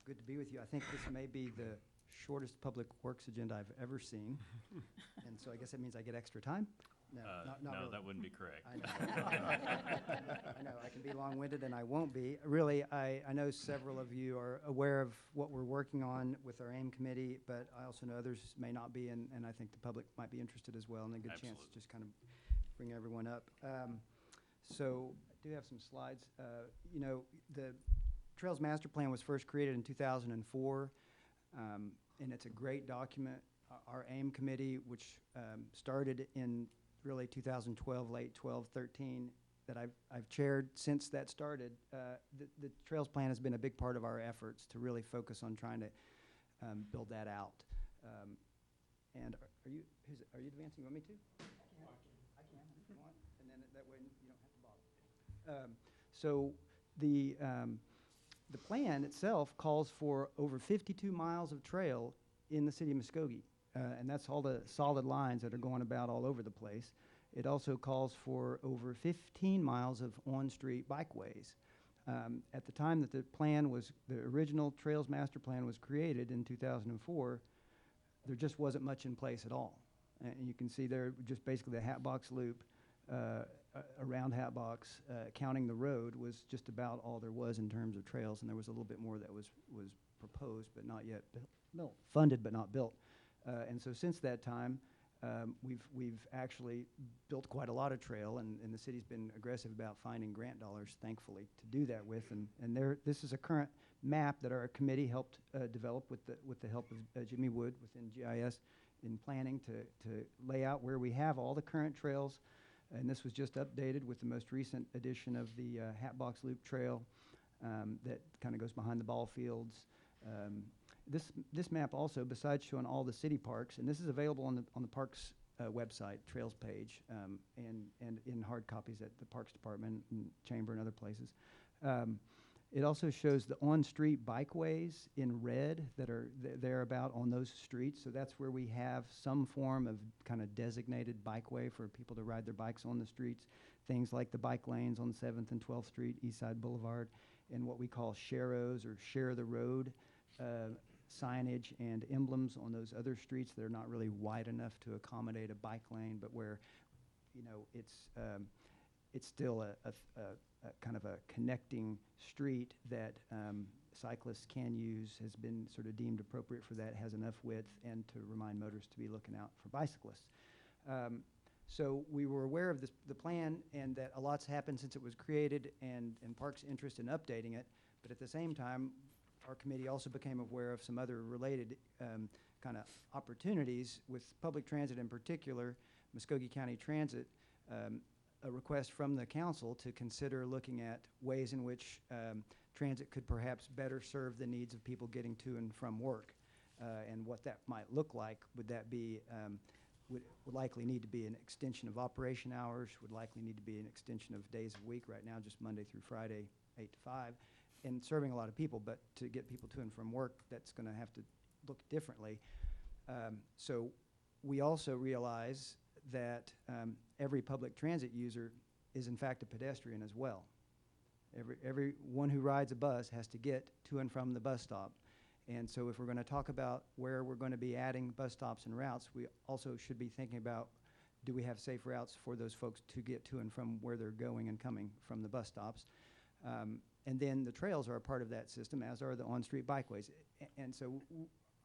Good to be with you. I think this may be the shortest Public Works agenda I've ever seen. And so I guess that means I get extra time? No, not really. That wouldn't be correct. I know. I know, I can be long-winded and I won't be. Really, I know several of you are aware of what we're working on with our AIM committee, but I also know others may not be, and I think the public might be interested as well, and a good chance to Absolutely. just kind of bring everyone up. So I do have some slides. You know, the Trails Master Plan was first created in 2004, and it's a great document. Our AIM committee, which started in really 2012, late 12, 13, that I've chaired since that started, the Trails Plan has been a big part of our efforts to really focus on trying to build that out. And are you advancing? You want me to? I can if you want, and then that way you don't have to bother. So the plan itself calls for over 52 miles of trail in the city of Muscogee. And that's all the solid lines that are going about all over the place. It also calls for over 15 miles of on-street bikeways. At the time that the original Trails Master Plan was created in 2004, there just wasn't much in place at all. And you can see there just basically the Hatbox Loop around Hatbox, counting the road, was just about all there was in terms of trails, and there was a little bit more that was proposed but not yet built, funded but not built. And so since that time, we've actually built quite a lot of trail, and the city's been aggressive about finding grant dollars, thankfully, to do that with. And this is a current map that our committee helped develop with the help of Jimmy Wood within GIS in planning to lay out where we have all the current trails. And this was just updated with the most recent edition of the Hatbox Loop Trail that kind of goes behind the ball fields. This map also, besides showing all the city parks, and this is available on the parks website, Trails page, and in hard copies at the Parks Department and Chamber and other places. It also shows the on-street bikeways in red that are thereabout on those streets. So that's where we have some form of kind of designated bikeway for people to ride their bikes on the streets. Things like the bike lanes on 7th and 12th Street, East Side Boulevard, and what we call sharrows or share the road signage and emblems on those other streets that are not really wide enough to accommodate a bike lane, but where, you know, it's still a kind of a connecting street that cyclists can use, has been sort of deemed appropriate for that, has enough width, and to remind motorists to be looking out for bicyclists. So we were aware of the plan and that a lot's happened since it was created and Parks' interest in updating it, but at the same time, our committee also became aware of some other related kind of opportunities with public transit in particular, Muscogee County Transit, a request from the council to consider looking at ways in which transit could perhaps better serve the needs of people getting to and from work, and what that might look like. Would that be, would likely need to be an extension of operation hours, would likely need to be an extension of days a week, right now just Monday through Friday, 8 to 5, and serving a lot of people, but to get people to and from work, that's going to have to look differently. So we also realize that every public transit user is in fact a pedestrian as well. Everyone who rides a bus has to get to and from the bus stop. And so if we're going to talk about where we're going to be adding bus stops and routes, we also should be thinking about, do we have safe routes for those folks to get to and from where they're going and coming from the bus stops? And then the trails are a part of that system, as are the on-street bikeways. And so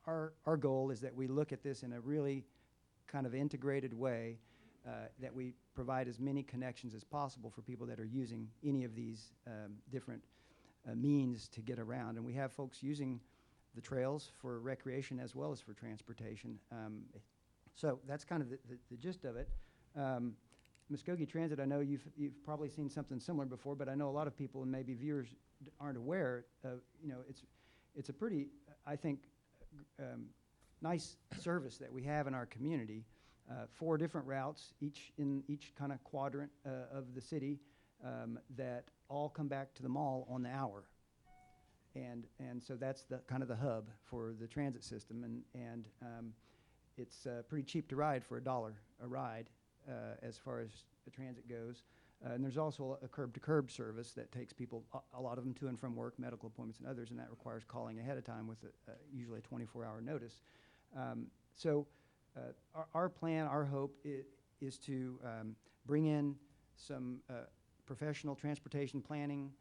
our goal is that we look at this in a really kind of integrated way, that we provide as many connections as possible for people that are using any of these different means to get around. And we have folks using the trails for recreation as well as for transportation. So that's kind of the gist of it. Muskogee Transit, I know you've probably seen something similar before, but I know a lot of people and maybe viewers aren't aware of, you know, it's a pretty, I think, nice service that we have in our community. 4 different routes, each in each kind of quadrant of the city, that all come back to the mall on the hour. And so that's the kind of the hub for the transit system, and it's pretty cheap to ride for $1 a ride. As far as the transit goes. And there's also a curb-to-curb service that takes people, a lot of them to and from work, medical appointments and others, and that requires calling ahead of time with usually a 24-hour notice. So our plan, our hope is to bring in some professional transportation planning,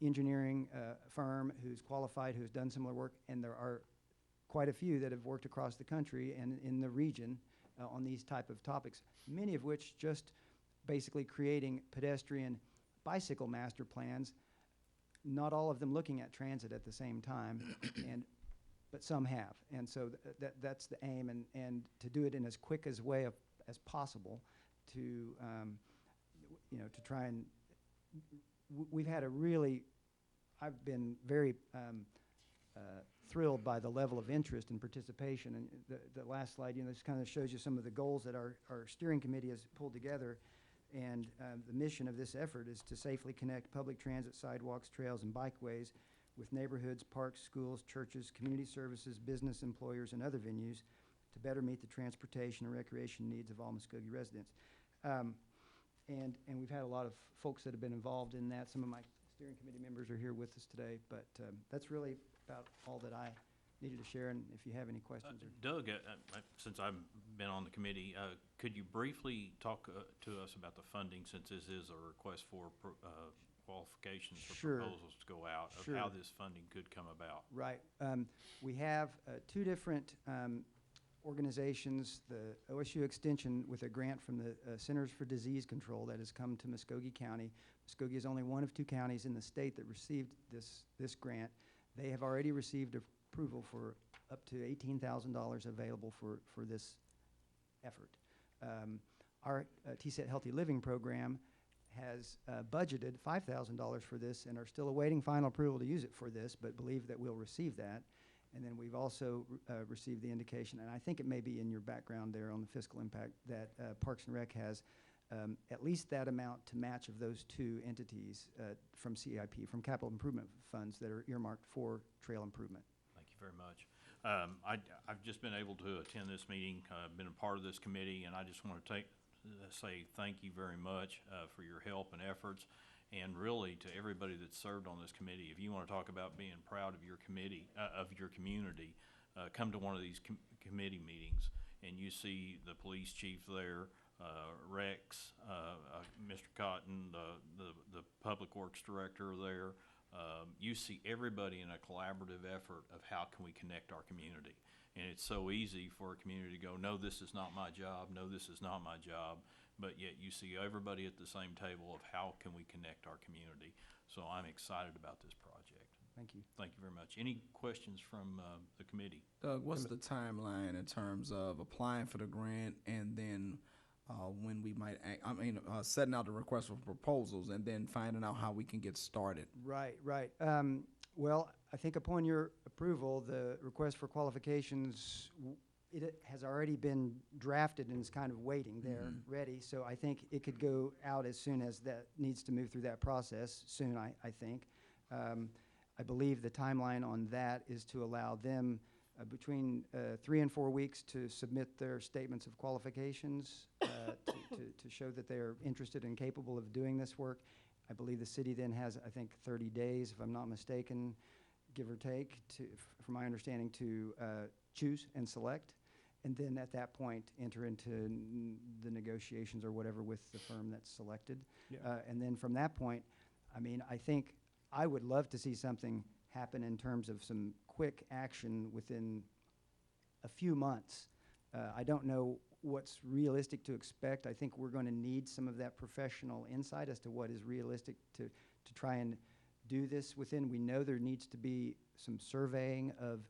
engineering firm who's qualified, who's done similar work, and there are quite a few that have worked across the country and in the region on these type of topics, many of which just basically creating pedestrian bicycle master plans, not all of them looking at transit at the same time, but some have. And so that's the aim, and to do it in as quick as way as possible to, you know, to try and, we've had a really, I've been very thrilled by the level of interest and participation. And the last slide, you know, this kind of shows you some of the goals that our steering committee has pulled together. And the mission of this effort is to safely connect public transit, sidewalks, trails, and bikeways with neighborhoods, parks, schools, churches, community services, business employers, and other venues to better meet the transportation and recreation needs of all Muscogee residents. And we've had a lot of folks that have been involved in that. Some of my steering committee members are here with us today, but that's really about all that I needed to share, and if you have any questions. Doug, since I've been on the committee, could you briefly talk to us about the funding, since this is a request for qualifications for Sure. proposals to go out, of Sure. how this funding could come about? Right. We have 2 different organizations, the OSU Extension with a grant from the Centers for Disease Control that has come to Muscogee County. Muscogee is only one of 2 counties in the state that received this grant. They have already received approval for up to $18,000 available for this effort. Our TSET Healthy Living program has budgeted $5,000 for this and are still awaiting final approval to use it for this, but believe that we'll receive that. And then we've also received the indication, and I think it may be in your background there on the fiscal impact, that Parks and Rec has at least that amount to match of those two entities from CIP, from capital improvement funds that are earmarked for trail improvement. Thank you very much. I've just been able to attend this meeting, been a part of this committee, and I just want to say thank you very much for your help and efforts, and really to everybody that served on this committee. If you want to talk about being proud of your committee, of your community, come to one of these committee meetings, and you see the police chief there, Rex, Mr. Cotton, the Public Works director there. You see everybody in a collaborative effort of how can we connect our community. And it's so easy for a community to go, no, this is not my job, no, this is not my job, but yet you see everybody at the same table of how can we connect our community. So I'm excited about this project. Thank you. Thank you very much. Any questions from the committee? Doug, what's the timeline in terms of applying for the grant and then when we might setting out the request for proposals and then finding out how we can get started? Right. Well, I think upon your approval, the request for qualifications, it has already been drafted and is kind of waiting there, ready. So I think it could go out as soon as that needs to move through that process, soon, I think. I believe the timeline on that is to allow them between 3 and 4 weeks to submit their statements of qualifications to show that they are interested and capable of doing this work. I believe the city then has, I think, 30 days, if I'm not mistaken, give or take, from my understanding, to choose and select, and then at that point enter into the negotiations or whatever with the firm that's selected. Yeah. And then from that point, I mean, I think I would love to see something happen in terms of some quick action within a few months. I don't know what's realistic to expect. I think we're going to need some of that professional insight as to what is realistic to try and do this within. We know there needs to be some surveying of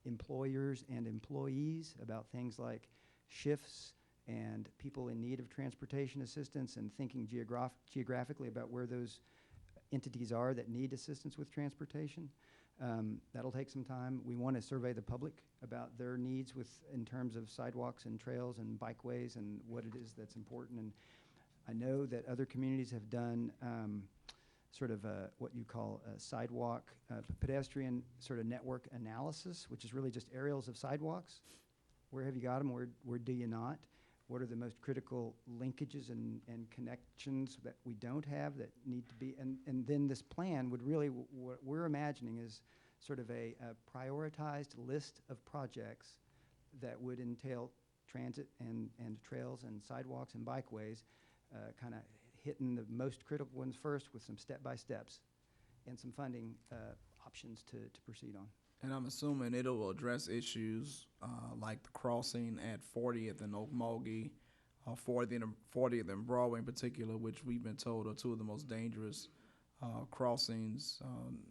employers and employees about things like shifts and people in need of transportation assistance, and thinking geographically about where those entities are that need assistance with transportation. That'll take some time. We want to survey the public about their needs in terms of sidewalks and trails and bikeways and what it is that's important. And I know that other communities have done sort of what you call a sidewalk pedestrian sort of network analysis, which is really just aerials of sidewalks. Where have you got them? Where do you not? What are the most critical linkages and connections that we don't have that need to be? And then this plan would really, what we're imagining is sort of a prioritized list of projects that would entail transit and trails and sidewalks and bikeways, kind of hitting the most critical ones first with some step-by-steps and some funding options to proceed on. And I'm assuming it'll address issues like the crossing at 40th and Muscogee, 40th and Broadway in particular, which we've been told are two of the most dangerous crossings,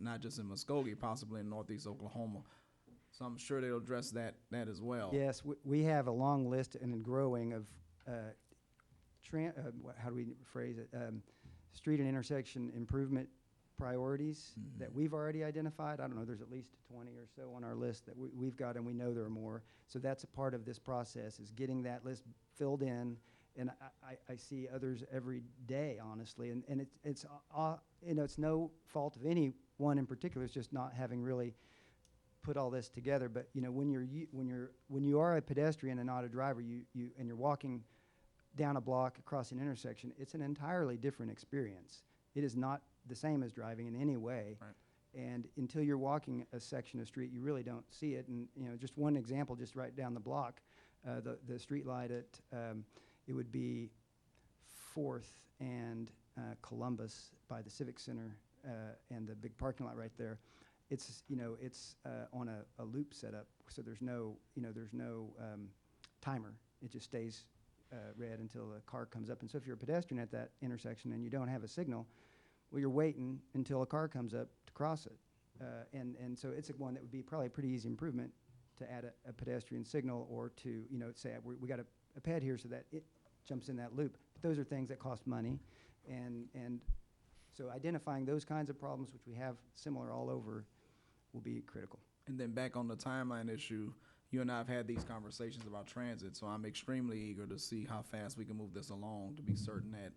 not just in Muscogee, possibly in northeast Oklahoma. So I'm sure they'll address that as well. Yes, we have a long list and growing of, how do we phrase it, street and intersection improvement priorities that we've already identified. I don't know, there's at least 20 or so on our list that we've got, and we know there are more. So that's a part of this process, is getting that list filled in. And I see others every day, honestly. And it's you know, it's no fault of any one in particular. It's just not having really put all this together. But you know, when you are a pedestrian and not a driver, and you're walking down a block across an intersection, it's an entirely different experience. It is not the same as driving in any way. Right. And until you're walking a section of street, you really don't see it. And you know, just one example, just right down the block, the street light at it would be 4th and Columbus by the Civic Center and the big parking lot right there. It's on a loop setup, so there's no timer. It just stays red until a car comes up. And so if you're a pedestrian at that intersection and you don't have a signal, well, you're waiting until a car comes up to cross it. And so it's one that would be probably a pretty easy improvement to add a pedestrian signal, or to, say we got a pad here so that it jumps in that loop. But those are things that cost money. And so identifying those kinds of problems, which we have similar all over, will be critical. And then back on the timeline issue, you and I have had these conversations about transit, so I'm extremely eager to see how fast we can move this along to be certain that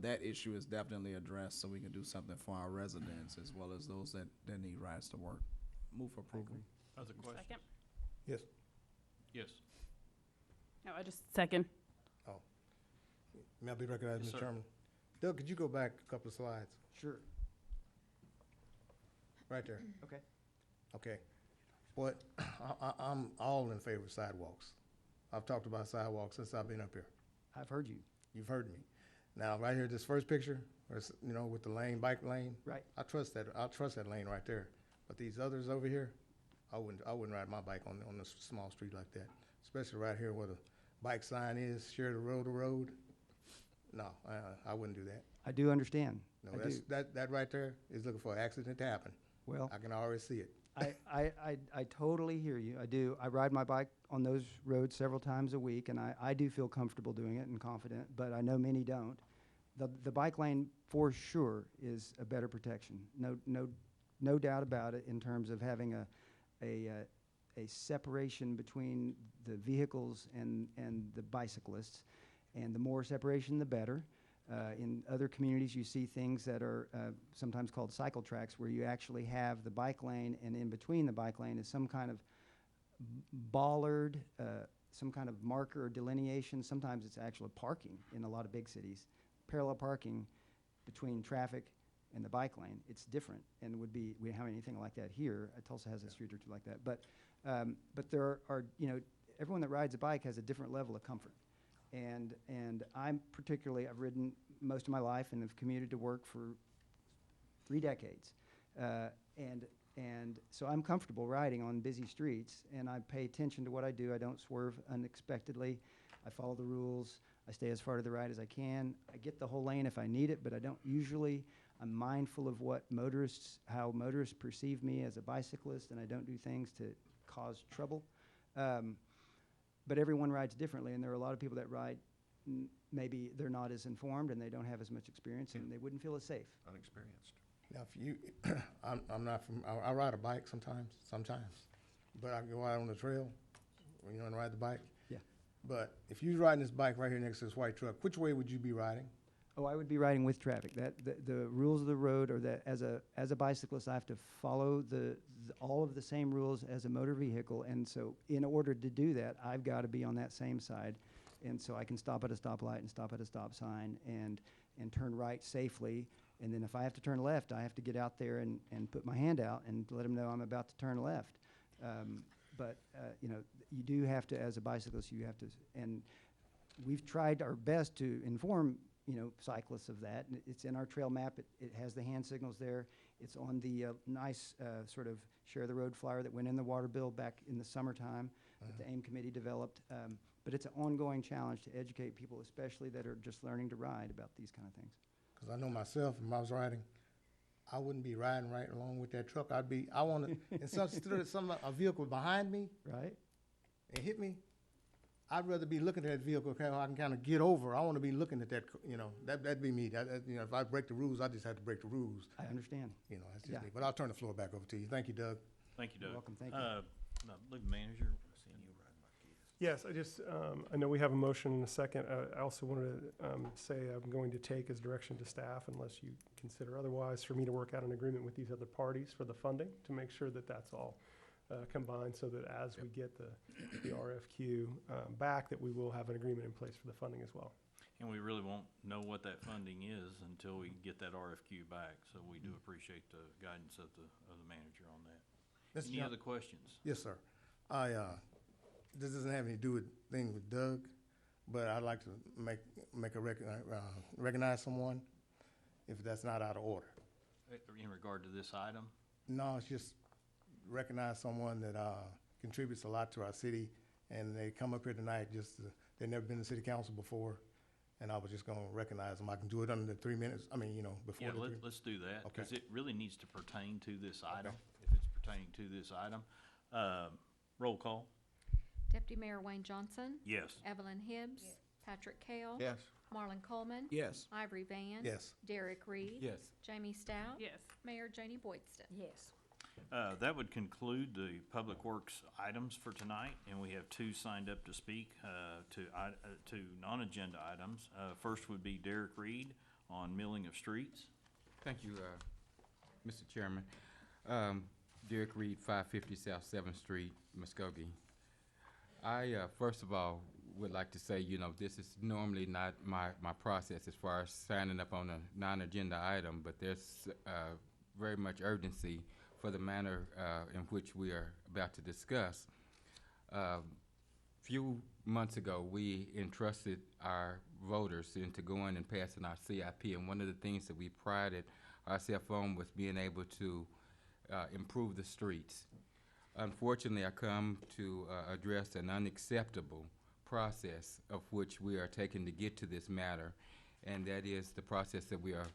that issue is definitely addressed, so we can do something for our residents as well as those that need rides to work. Move for approval. Other questions? Second. Yes. Yes. No, I just second. May I be recognized, Yes, Mr. sir. Chairman? Doug, could you go back a couple of slides? Sure. Right there. Okay. Okay. But I'm all in favor of sidewalks. I've talked about sidewalks since I've been up here. I've heard you. You've heard me. Now, right here, this first picture, where it's, you know, with the lane, bike lane. Right. I trust that lane right there. But these others over here, I wouldn't ride my bike on a small street like that. Especially right here where the bike sign is, share the road to road. No, I wouldn't do that. I do understand. No, I that's, do. that right there is looking for an accident to happen. Well, I can already see it. I totally hear you. I do. I ride my bike on those roads several times a week, and I do feel comfortable doing it and confident, but I know many don't. The bike lane, for sure, is a better protection. No doubt about it in terms of having a separation between the vehicles and the bicyclists. And the more separation, the better. In other communities, you see things that are sometimes called cycle tracks, where you actually have the bike lane, and in between the bike lane is some kind of bollard, some kind of marker or delineation. Sometimes it's actually parking in a lot of big cities, parallel parking between traffic and the bike lane. It's different, and we don't have anything like that here. Tulsa has a street or two like that. But there are, you know, everyone that rides a bike has a different level of comfort. And I've ridden most of my life and have commuted to work for 3 decades. And so I'm comfortable riding on busy streets, and I pay attention to what I do. I don't swerve unexpectedly. I follow the rules. I stay as far to the right as I can. I get the whole lane if I need it, but I don't usually. I'm mindful of how motorists perceive me as a bicyclist, and I don't do things to cause trouble. But everyone rides differently, and there are a lot of people that ride, maybe they're not as informed and they don't have as much experience, and they wouldn't feel as safe. Unexperienced. Now, if you, I'm not from, I ride a bike sometimes, but I go out on the trail, you know, and ride the bike. Yeah. But if you're riding this bike right here next to this white truck, which way would you be riding? Oh, I would be riding with traffic. The rules of the road are that as a bicyclist, I have to follow all of the same rules as a motor vehicle, and so in order to do that, I've got to be on that same side, and so I can stop at a stoplight and stop at a stop sign and turn right safely, and then if I have to turn left, I have to get out there and put my hand out and let them know I'm about to turn left. But you know, you do have to, as a bicyclist, you have to, and we've tried our best to inform, you know, cyclists of that. And it's in our trail map. It has the hand signals there. It's on the nice sort of share the road flyer that went in the water bill back in the summertime that the AIM committee developed. But it's an ongoing challenge to educate people, especially that are just learning to ride, about these kind of things. Because I know myself, if I was riding, I wouldn't be riding right along with that truck. I want to, instead of a vehicle behind me, Right? and hit me, I'd rather be looking at that vehicle, okay, I can kind of get over. I want to be looking at that, you know, that'd be me. You know, if I break the rules, I just have to break the rules. I understand. You know, that's just Yeah. me. But I'll turn the floor back over to you. Thank you, Doug. Thank you, Doug. You're welcome. Thank you. No, Leave manager, seeing you riding my kids. Yes, I just, I know we have a motion in a second. I also wanted to say I'm going to take as direction to staff, unless you consider otherwise, for me to work out an agreement with these other parties for the funding, to make sure that that's all combined, so that as we get the RFQ back, that we will have an agreement in place for the funding as well. And we really won't know what that funding is until we get that RFQ back, so we do appreciate the guidance of the manager on that. Mr. Any John- other questions? Yes, sir. This doesn't have any to do with thing with Doug, but I'd like to recognize someone, if that's not out of order. In regard to this item? No, it's just recognize someone that contributes a lot to our city, and they come up here tonight they've never been to city council before, and I was just gonna recognize them. I can do it under the 3 minutes, before Yeah, the 3. let's do that, Okay. because it really needs to pertain to this item, Okay. if it's pertaining to this item. Roll call? Deputy Mayor Wayne Johnson. Yes. Evelyn Hibbs. Patrick Kale. Yes. Marlon Coleman. Yes. Ivory Van. Yes. Derek Reed. Yes. Jamie Stout. Yes. Mayor Janie Boydston. Yes. That would conclude the Public Works items for tonight, and we have two signed up to speak to non-agenda items. First would be Derek Reed on milling of streets. Thank you, Mr. Chairman. Derek Reed, 550 South 7th Street, Muscogee. I, first of all, would like to say, this is normally not my process as far as signing up on a non-agenda item, but there's very much urgency for the manner in which we are about to discuss. Few months ago, we entrusted our voters into going and passing our CIP, and one of the things that we prided ourselves on was being able to improve the streets. Unfortunately, I come to address an unacceptable process of which we are taking to get to this matter, and that is the process that we are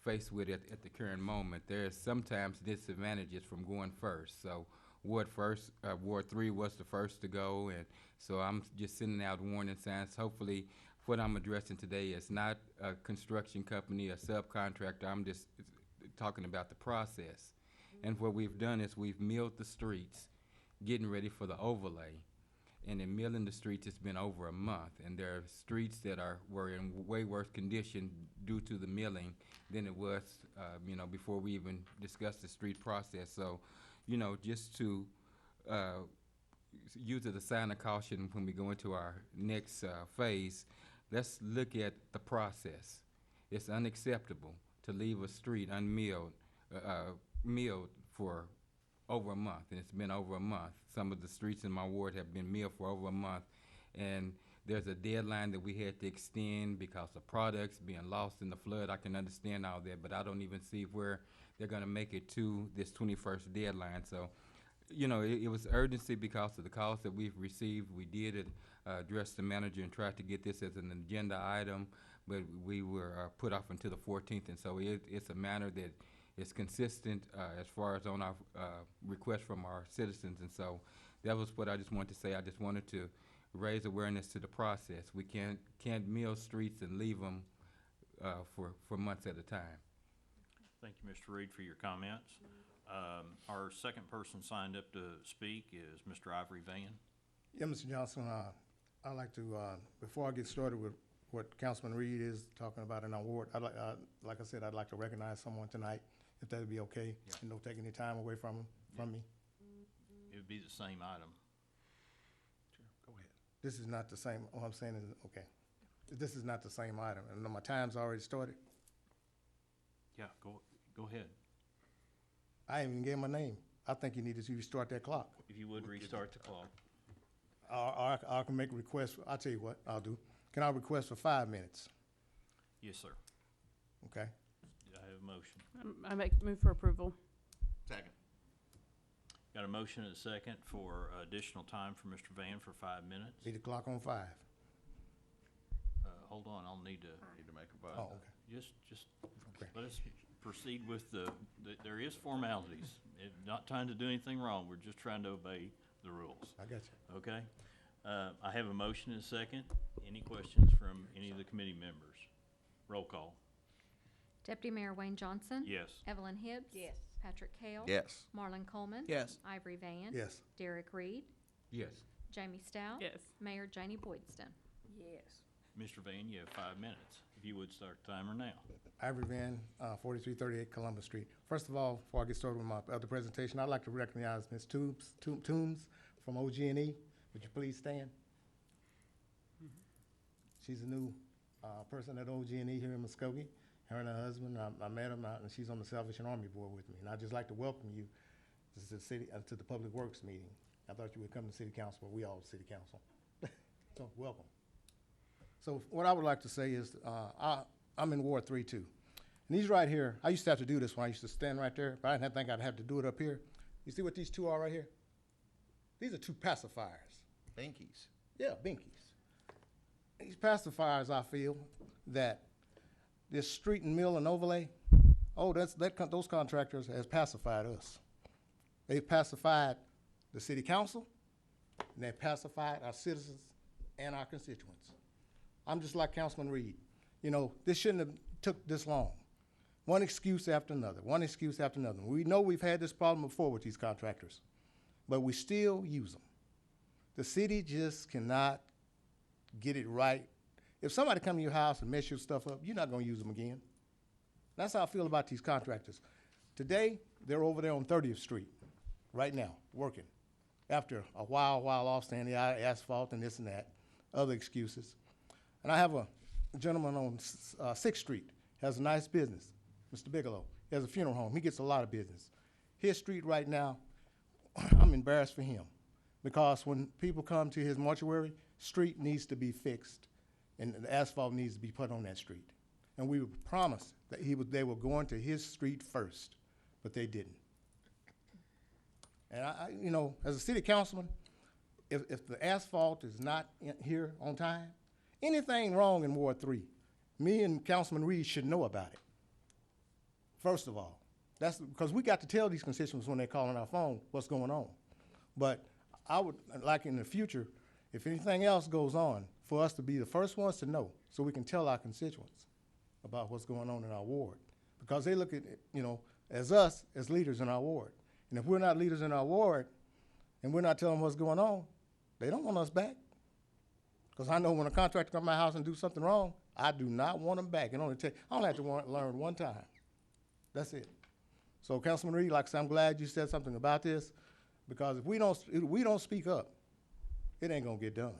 faced with at the current moment. There is sometimes disadvantages from going first. So Ward 3 was the first to go, and so I'm just sending out warning signs. Hopefully, what I'm addressing today is not a construction company, a subcontractor. I'm just talking about the process. And what we've done is we've milled the streets, getting ready for the overlay. And in milling the streets, it's been over a month, and there are streets that were in way worse condition due to the milling than it was, before we even discussed the street process. So, just to use it as a sign of caution when we go into our next phase, let's look at the process. It's unacceptable to leave a street unmilled, milled for over a month, and it's been over a month. Some of the streets in my ward have been milled for over a month, and there's a deadline that we had to extend because of products being lost in the flood. I can understand all that, but I don't even see where they're gonna make it to this 21st deadline. So, it was urgency because of the calls that we've received. We did address the manager and tried to get this as an agenda item, but we were put off until the 14th, and so it's a matter that is consistent as far as on our request from our citizens, and so that was what I just wanted to say. I just wanted to raise awareness to the process. We can't mill streets and leave them for months at a time. Thank you, Mr. Reed, for your comments. Our second person signed up to speak is Mr. Ivory Van. Yeah, Mr. Johnson, I'd like to, before I get started with what Councilman Reed is talking about in our ward, like I said, I'd like to recognize someone tonight, if that would be okay. Yeah. And don't take any time away from me. It would be the same item. Sure, go ahead. This is not the same, all I'm saying is, okay. This is not the same item, and my time's already started. Yeah, go ahead. I ain't even gave my name. I think you need to restart that clock. If you would restart the clock. I can make a request, I'll tell you what I'll do. Can I request for 5 minutes? Yes, sir. Okay? I have a motion. I move for approval. Second. Got a motion and a second for additional time for Mr. Van for 5 minutes. Leave the clock on 5. Hold on, I'll need to make a vote. Oh, okay. just Okay. let us proceed with there is formalities. Not trying to do anything wrong. We're just trying to obey the rules. I got you. Okay? I have a motion and a second. Any questions from any of the committee members? Roll call. Deputy Mayor Wayne Johnson? Yes. Evelyn Hibbs? Yes. Patrick Hale? Yes. Marlon Coleman? Yes. Ivory Van? Yes. Derek Reed? Yes. Jamie Stout? Yes. Mayor Janie Boydston? Yes. Mr. Van, you have 5 minutes. If you would start the timer now. Ivory Van, 4338 Columbus Street. First of all, before I get started with my other presentation, I'd like to recognize Ms. Toombs from OG&E. Would you please stand? She's a new person at OG&E here in Muscogee. Her and her husband, I met them, and she's on the Salvation Army board with me. And I'd just like to welcome you to the city, to the Public Works meeting. I thought you would come to city council, but we all city council. So welcome. So what I would like to say is, I'm in Ward 3 too. And these right here, I used to have to do this when I used to stand right there, but I didn't think I'd have to do it up here. You see what these two are right here? These are two pacifiers. Binkies. Yeah, binkies. These pacifiers, I feel, that this street and mill and overlay, those contractors has pacified us. They've pacified the city council, and they've pacified our citizens and our constituents. I'm just like Councilman Reed. This shouldn't have took this long. One excuse after another, one excuse after another. We know we've had this problem before with these contractors, but we still use them. The city just cannot get it right. If somebody come to your house and mess your stuff up, you're not gonna use them again. That's how I feel about these contractors. Today, they're over there on 30th Street, right now, working. After a while off, saying the asphalt and this and that, other excuses. And I have a gentleman on 6th Street, has a nice business, Mr. Bigelow. He has a funeral home. He gets a lot of business. His street right now, I'm embarrassed for him, because when people come to his mortuary, street needs to be fixed, and the asphalt needs to be put on that street. And we were promised that they were going to his street first, but they didn't. And I you know, as a city councilman, if the asphalt is not here on time, anything wrong in Ward 3, me and Councilman Reed should know about it. First of all, that's because we got to tell these constituents when they call on our phone what's going on. But I would like in the future, if anything else goes on, for us to be the first ones to know, so we can tell our constituents about what's going on in our ward. Because they look at it, you know, as us, as leaders in our ward. And if we're not leaders in our ward, and we're not telling them what's going on, they don't want us back. Because I know when a contractor comes to my house and do something wrong, I do not want them back. I only have to learn one time. That's it. So Councilman Reed, like I said, I'm glad you said something about this, because if we don't speak up, it ain't gonna get done.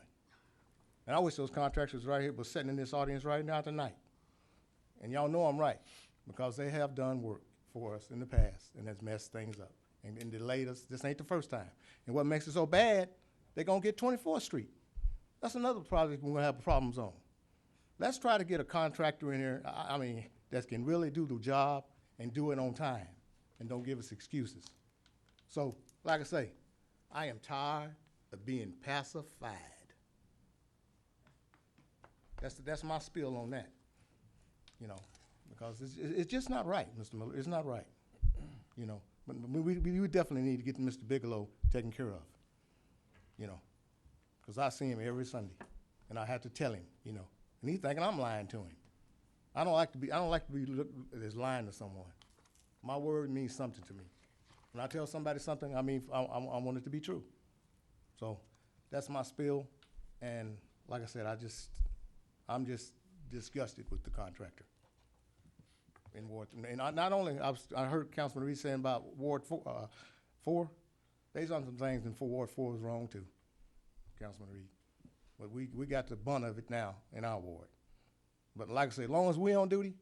And I wish those contractors right here were sitting in this audience right now tonight. And y'all know I'm right, because they have done work for us in the past and has messed things up and delayed us. This ain't the first time. And what makes it so bad, they're gonna get 24th Street. That's another project we're gonna have problems on. Let's try to get a contractor in here, I mean, that can really do the job and do it on time and don't give us excuses. So, like I say, I am tired of being pacified. That's my spiel on that, you know, because it's just not right, Mr. Miller. It's not right, you know. But we definitely need to get Mr. Bigelow taken care of, you know, because I see him every Sunday, and I have to tell him, you know, and he's thinking I'm lying to him. I don't like to be looked as lying to someone. My word means something to me. When I tell somebody something, I mean, I want it to be true. So that's my spiel, and like I said, I'm just disgusted with the contractor in Ward 3. And not only, I heard Councilman Reed saying about Ward 4, they've done some things in Ward 4 is wrong too, Councilman Reed. But we got the brunt of it now in our ward. But like I said, as long as we on duty,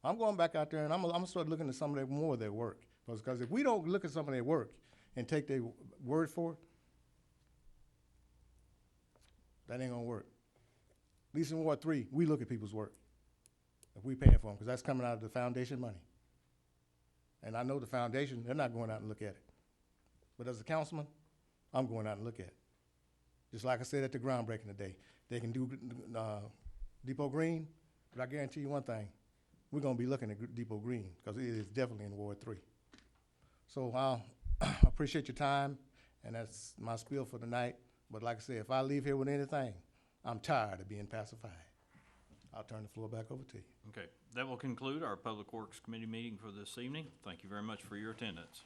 I'm going back out there and I'm gonna start looking at some of more of their work. Because if we don't look at some of their work and take their word for it, that ain't gonna work. At least in Ward 3, we look at people's work if we paying for them, because that's coming out of the foundation money. And I know the foundation, they're not going out and look at it. But as a councilman, I'm going out and look at it. Just like I said at the groundbreaking today, they can do Depot Green, but I guarantee you one thing, we're gonna be looking at Depot Green, because it is definitely in Ward 3. So I appreciate your time, and that's my spiel for tonight. But like I said, if I leave here with anything, I'm tired of being pacified. I'll turn the floor back over to you. Okay, that will conclude our Public Works Committee meeting for this evening. Thank you very much for your attendance.